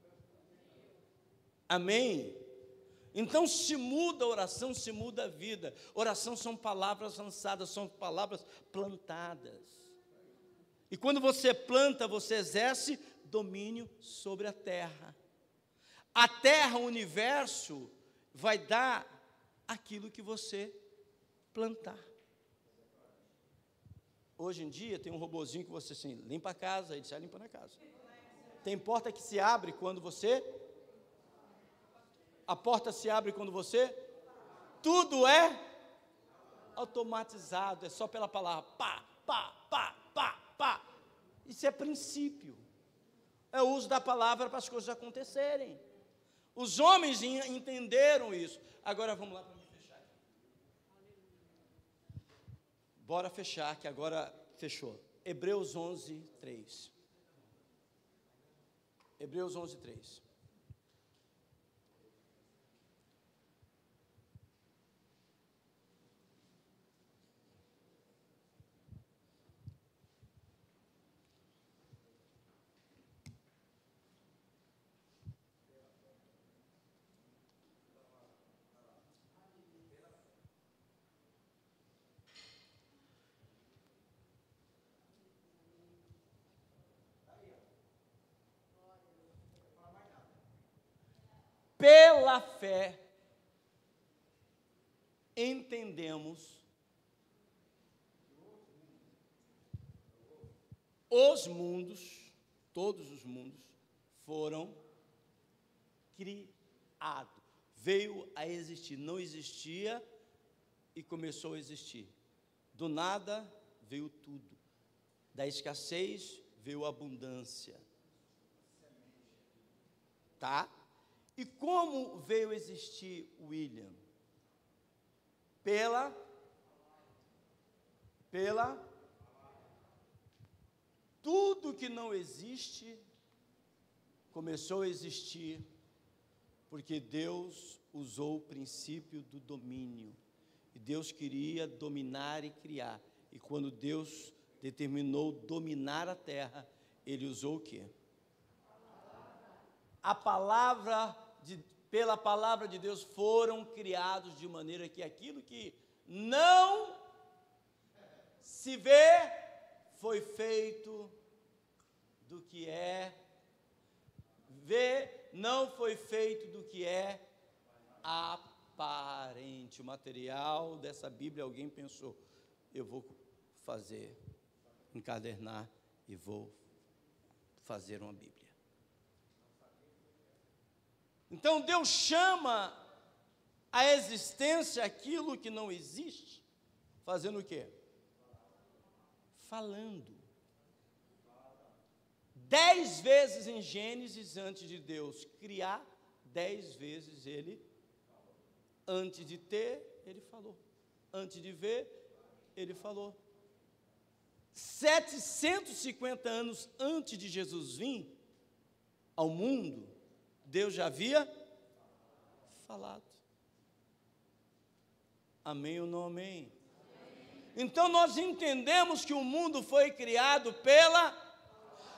Amém? Então se muda a oração, se muda a vida. Oração são palavras lançadas, são palavras plantadas. E quando você planta, você exerce domínio sobre a terra. A terra, o universo, vai dar aquilo que você plantar. Hoje em dia tem um robozinho que você assim, limpa a casa, ele sai limpando a casa. Tem porta que se abre quando você... A porta se abre quando você... Tudo é automatizado, é só pela palavra. Pá, pá, pá, pá, pá. Isso é princípio. É o uso da palavra para as coisas acontecerem. Os homens entenderam isso. Agora vamos lá para mim fechar. Bora fechar, que agora fechou. Hebreus 11, 3. Hebreus 11, 3. Pela fé, entendemos os mundos, todos os mundos, foram criados. Veio a existir, não existia e começou a existir. Do nada veio tudo. Da escassez veio a abundância. Tá? E como veio existir William? Pela tudo que não existe começou a existir porque Deus usou o princípio do domínio. E Deus queria dominar e criar. E quando Deus determinou dominar a terra, ele usou o quê? Pela palavra de Deus foram criados de maneira que aquilo que não se vê foi feito do que é, não foi feito do que é aparente. O material dessa Bíblia, alguém pensou, eu vou fazer, encadernar e vou fazer uma Bíblia. Então Deus chama a existência aquilo que não existe, fazendo o quê? Falando. 10 vezes em Gênesis, antes de Deus criar, 10 vezes ele, antes de ter, ele falou. Antes de ver, ele falou. 750 anos antes de Jesus vir ao mundo, Deus já havia falado. Amém ou não amém? Então nós entendemos que o mundo foi criado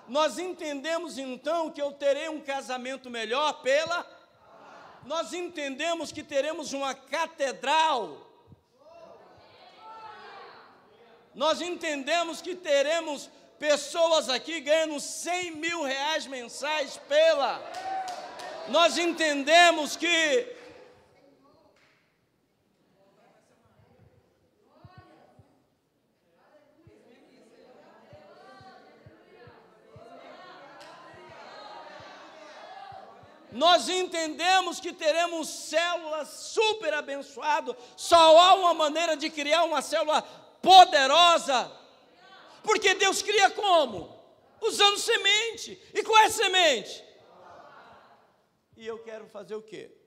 nós entendemos então que eu terei um casamento melhor nós entendemos que teremos uma catedral. Nós entendemos que teremos pessoas aqui ganhando 100 mil reais mensais nós entendemos que Nós entendemos que teremos células super abençoadas. Só há uma maneira de criar uma célula poderosa. Porque Deus cria como? Usando semente. E qual é a semente? E eu quero fazer o quê?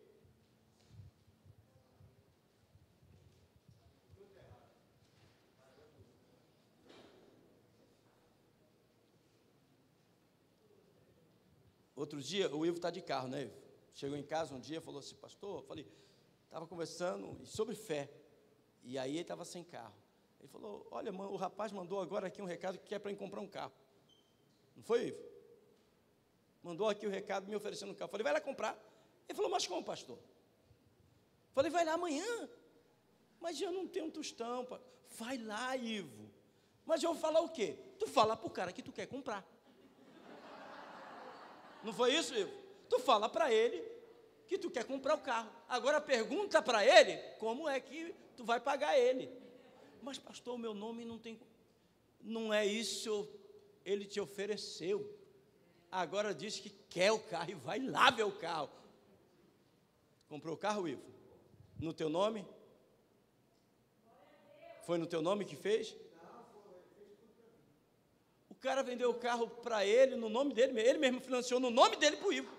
Outro dia, o Ivo está de carro, né, Ivo? Chegou em casa um dia, falou assim, pastor, falei, estava conversando sobre fé, e aí ele estava sem carro. Ele falou, olha, o rapaz mandou agora aqui um recado que quer para mim comprar um carro. Não foi, Ivo? Mandou aqui o recado me oferecendo um carro. Falei, vai lá comprar. Ele falou, mas como, pastor? Falei, vai lá amanhã. Mas eu não tenho um tostão. Vai lá, Ivo. Mas eu vou falar o quê? Tu fala para o cara que tu quer comprar. Não foi isso, Ivo? Tu fala para ele que tu quer comprar o carro. Agora pergunta para ele como é que tu vai pagar ele. Mas, pastor, o meu nome não tem... Não é isso, ele te ofereceu. Agora diz que quer o carro e vai lá ver o carro. Comprou o carro, Ivo? No teu nome? Foi no teu nome que fez? O cara vendeu o carro para ele, no nome dele, ele mesmo financiou no nome dele para o Ivo.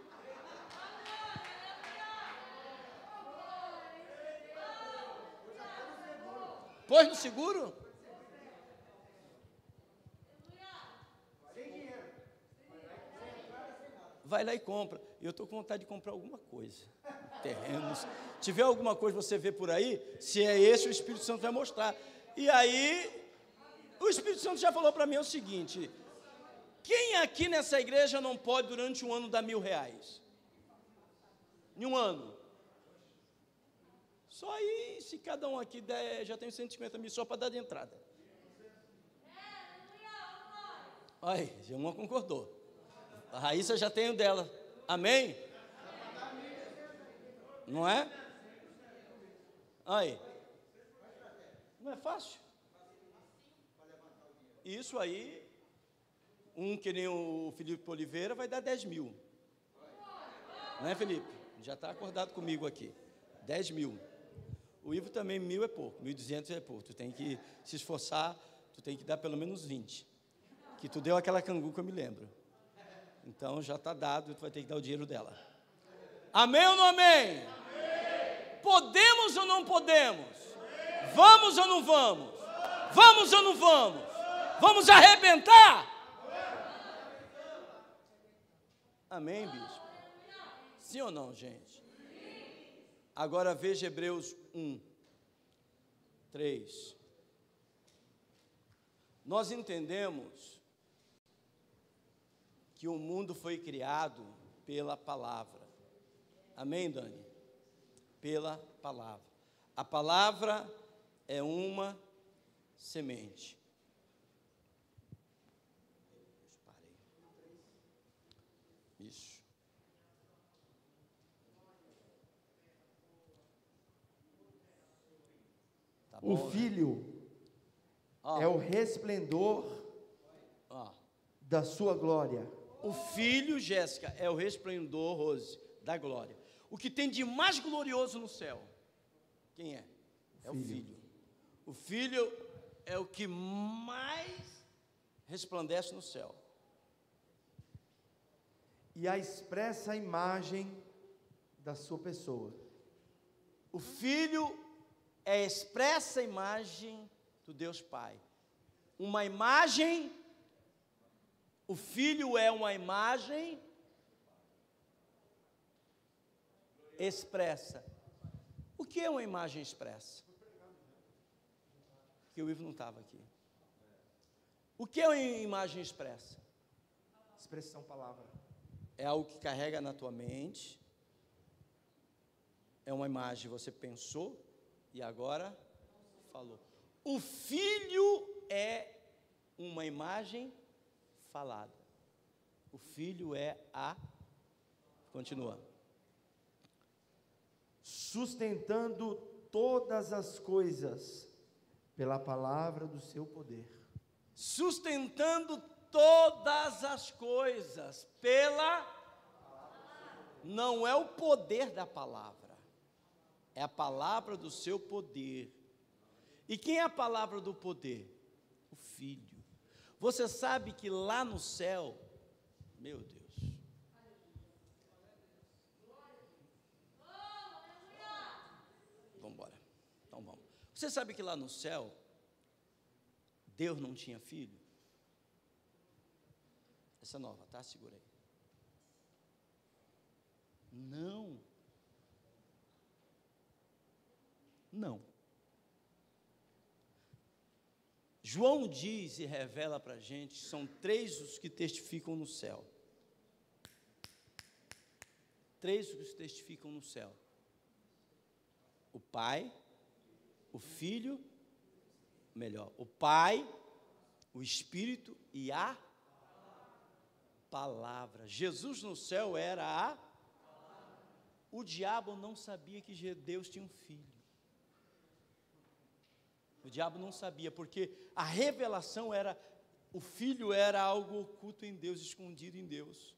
Pôs no seguro? Vai lá e compra. Eu estou com vontade de comprar alguma coisa. Terrenos. Se tiver alguma coisa você vê por aí, se é esse, o Espírito Santo vai mostrar. E aí, o Espírito Santo já falou para mim o seguinte: quem aqui nessa igreja não pode durante um ano dar R$1.000? Em um ano. Só aí, se cada um aqui der, já tem 150 mil só para dar de entrada. Aí, uma concordou. A Raíssa já tem o dela. Amém? Não é? Aí. Não é fácil? Isso aí, que nem o Felipe Oliveira, vai dar 10 mil. Não é, Felipe? Já está acordado comigo aqui. 10 mil. O Ivo também, 1.000 é pouco, 1.200 é pouco. Tu tem que se esforçar, tu tem que dar pelo menos 20. Que tu deu aquela cangu que eu me lembro. Então já está dado, tu vai ter que dar o dinheiro dela. Amém ou não amém? Amém. Podemos ou não podemos? Amém. Vamos ou não vamos? Vamos ou não vamos? Vamos arrebentar? Amém, bispo? Sim ou não, gente? Agora veja Hebreus 1, 3. Nós entendemos que o mundo foi criado pela palavra. Amém, Dani? Pela palavra. A palavra é uma semente. Isso. Tá bom, o Filho é o resplendor da sua glória. O Filho, Jéssica, é o resplendor, Rose, da glória. O que tem de mais glorioso no céu, quem é? É o Filho. O Filho é o que mais resplandece no céu. E a expressa imagem da sua pessoa. O Filho é a expressa imagem do Deus Pai. Uma imagem, o Filho é uma imagem expressa. O que é uma imagem expressa? Que o Ivo não estava aqui. O que é uma imagem expressa? Expressão, palavra. É algo que carrega na tua mente. É uma imagem que você pensou e agora falou. O Filho é uma imagem falada. O Filho é a... Continua. Sustentando todas as coisas pela palavra do seu poder. Sustentando todas as coisas pela... não é o poder da palavra, é a palavra do seu poder. E quem é a palavra do poder? O Filho. Você sabe que lá no céu, meu Deus, vamos embora, então vamos. Você sabe que lá no céu, Deus não tinha filho? Essa é nova, tá? Segura aí. Não. Não. João diz e revela para a gente, são 3 os que testificam no céu. 3 os que testificam no céu. O Pai, o Filho, melhor, o Pai, o Espírito e a Palavra. Jesus no céu era a... O diabo não sabia que Deus tinha um filho. O diabo não sabia, porque a revelação era, o filho era algo oculto em Deus, escondido em Deus.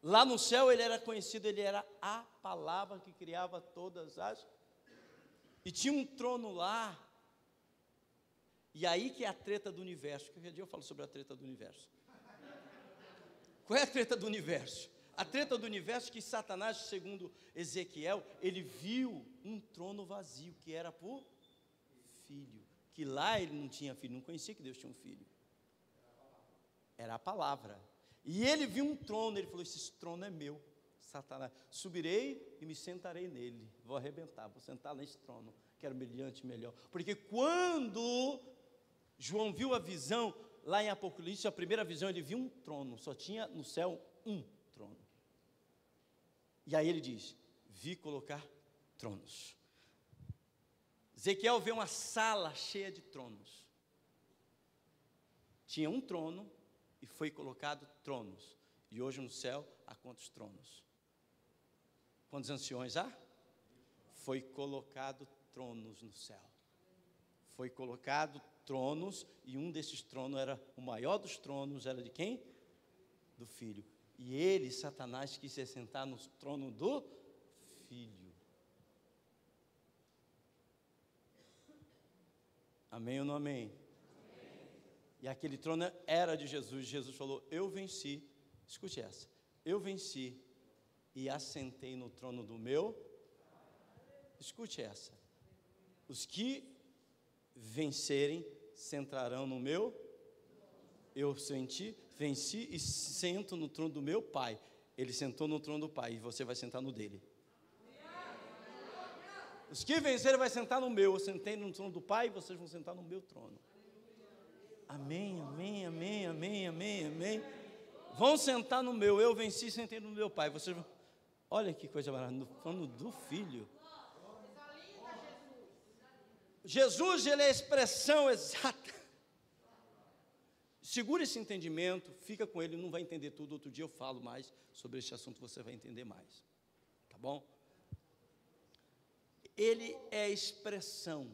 Lá no céu ele era conhecido, ele era a palavra que criava todas as... E tinha um trono lá. E aí que é a treta do universo. Qualquer dia eu falo sobre a treta do universo. Qual é a treta do universo? A treta do universo é que Satanás, segundo Ezequiel, ele viu um trono vazio, que era por filho. Que lá ele não tinha filho, não conhecia que Deus tinha um filho. Era a palavra. E ele viu um trono, ele falou, esse trono é meu. Satanás, subirei e me sentarei nele. Vou arrebentar, vou sentar nesse trono. Quero brilhante, melhor. Porque quando João viu a visão, lá em Apocalipse, a primeira visão, ele viu um trono. Só tinha no céu um trono. E aí ele diz, vi colocar tronos. Ezequiel vê uma sala cheia de tronos. Tinha um trono e foi colocado tronos. E hoje no céu há quantos tronos? Quantos anciões há? Foi colocado tronos no céu. Foi colocado tronos, e um desses tronos era, o maior dos tronos era de quem? Do Filho. E ele, Satanás, quis se sentar no trono do Filho. Amém ou não amém? Amém. E aquele trono era de Jesus. Jesus falou, eu venci, escute essa, eu venci e assentei no trono do meu, escute essa, os que vencerem sentarão no meu, eu venci e sento no trono do meu Pai. Ele sentou no trono do Pai e você vai sentar no dele. Os que vencerem vai sentar no meu. Eu sentei no trono do Pai e vocês vão sentar no meu trono. Amém, amém, amém, amém, amém, amém. Vão sentar no meu. Eu venci e sentei no meu Pai. Vocês vão... Olha que coisa maravilhosa, no trono do Filho. Jesus, ele é a expressão exata. Segura esse entendimento, fica com ele, não vai entender tudo. Outro dia eu falo mais sobre este assunto, você vai entender mais. Tá bom? Ele é a expressão,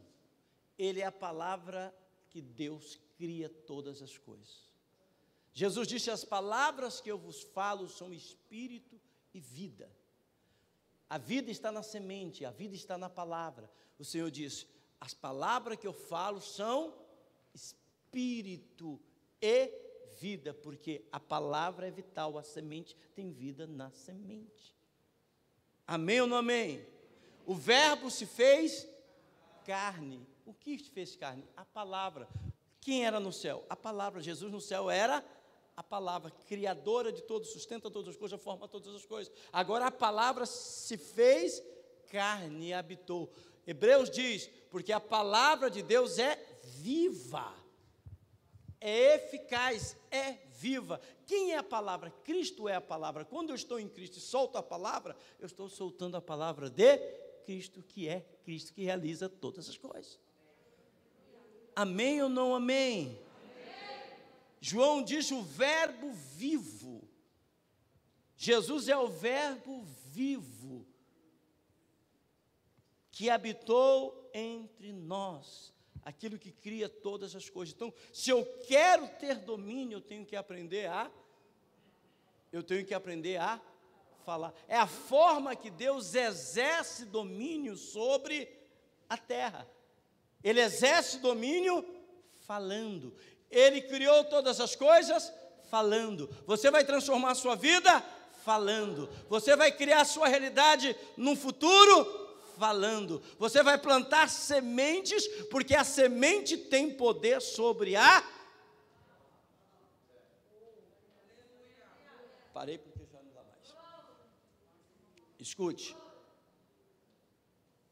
ele é a palavra que Deus cria todas as coisas. Jesus disse, as palavras que eu vos falo são espírito e vida. A vida está na semente, a vida está na palavra. O Senhor disse, as palavras que eu falo são espírito e vida, porque a palavra é vital, a semente tem vida na semente. Amém ou não amém? O verbo se fez carne. O que fez carne? A palavra. Quem era no céu? A palavra. Jesus no céu era a palavra, criadora de todos, sustenta todas as coisas, forma todas as coisas. Agora a palavra se fez carne e habitou. Hebreus diz, porque a palavra de Deus é viva, é eficaz, é viva. Quem é a palavra? Cristo é a palavra. Quando eu estou em Cristo e solto a palavra, eu estou soltando a palavra de Cristo, que é Cristo que realiza todas as coisas. Amém ou não amém? Amém. João diz o verbo vivo. Jesus é o verbo vivo que habitou entre nós, aquilo que cria todas as coisas. Então, se eu quero ter domínio, eu tenho que aprender a eu tenho que aprender a falar. É a forma que Deus exerce domínio sobre a terra. Ele exerce domínio falando. Ele criou todas as coisas falando. Você vai transformar a sua vida falando. Você vai criar a sua realidade num futuro falando. Você vai plantar sementes, porque a semente tem poder sobre a... Parei porque já não dá mais. Escute.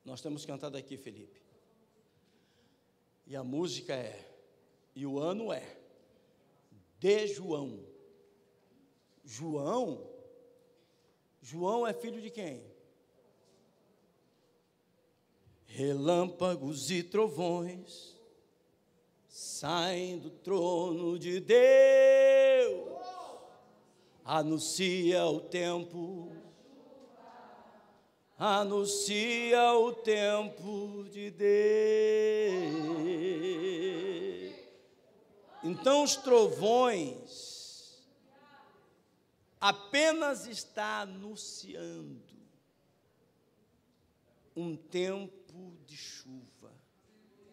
Nós temos cantado aqui, Felipe. E a música é, e o ano é, de João. João é filho de quem? Relâmpagos e trovões saem do trono de Deus, anuncia o tempo de Deus. Então os trovões apenas está anunciando um tempo de chuva.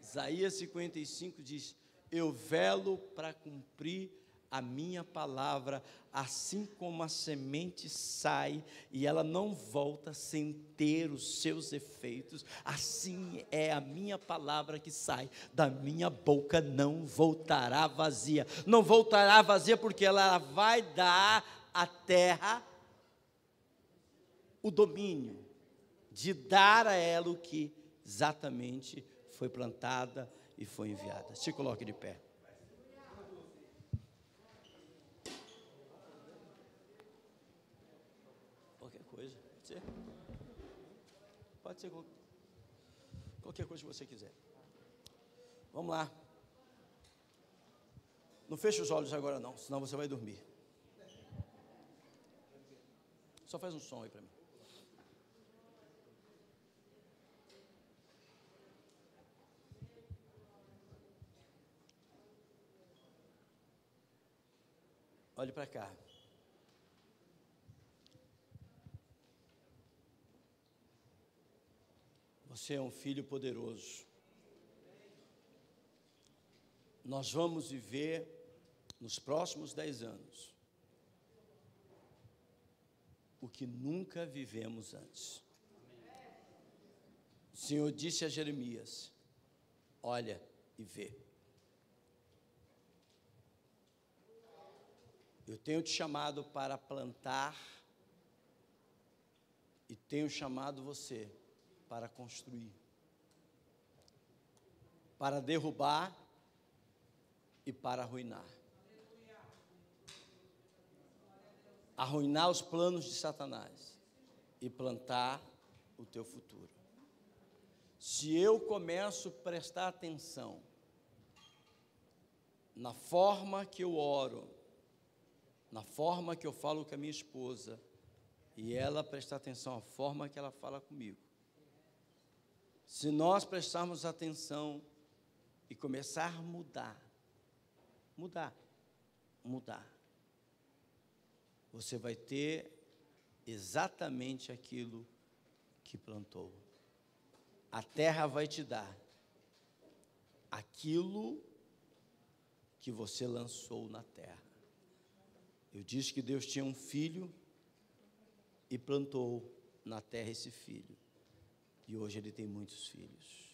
Isaías 55 diz: eu velo para cumprir a minha palavra, assim como a semente sai e ela não volta sem ter os seus efeitos, assim é a minha palavra que sai da minha boca, não voltará vazia. Não voltará vazia porque ela vai dar à terra o domínio de dar a ela o que exatamente foi plantada e foi enviada. Se coloque de pé. Pode ser qualquer coisa que você quiser. Vamos lá. Não feche os olhos agora não, senão você vai dormir. Só faz um som aí para mim. Olhe para cá. Você é um filho poderoso. Nós vamos viver nos próximos 10 anos o que nunca vivemos antes. O Senhor disse a Jeremias: olha e vê. Eu tenho te chamado para plantar e tenho chamado você para construir, para derrubar e para arruinar. Arruinar os planos de Satanás e plantar o teu futuro. Se eu começo a prestar atenção na forma que eu oro, na forma que eu falo com a minha esposa, e ela prestar atenção à forma que ela fala comigo, se nós prestarmos atenção e começar a mudar, você vai ter exatamente aquilo que plantou. A terra vai te dar aquilo que você lançou na terra. Eu disse que Deus tinha um filho e plantou na terra esse filho. E hoje ele tem muitos filhos.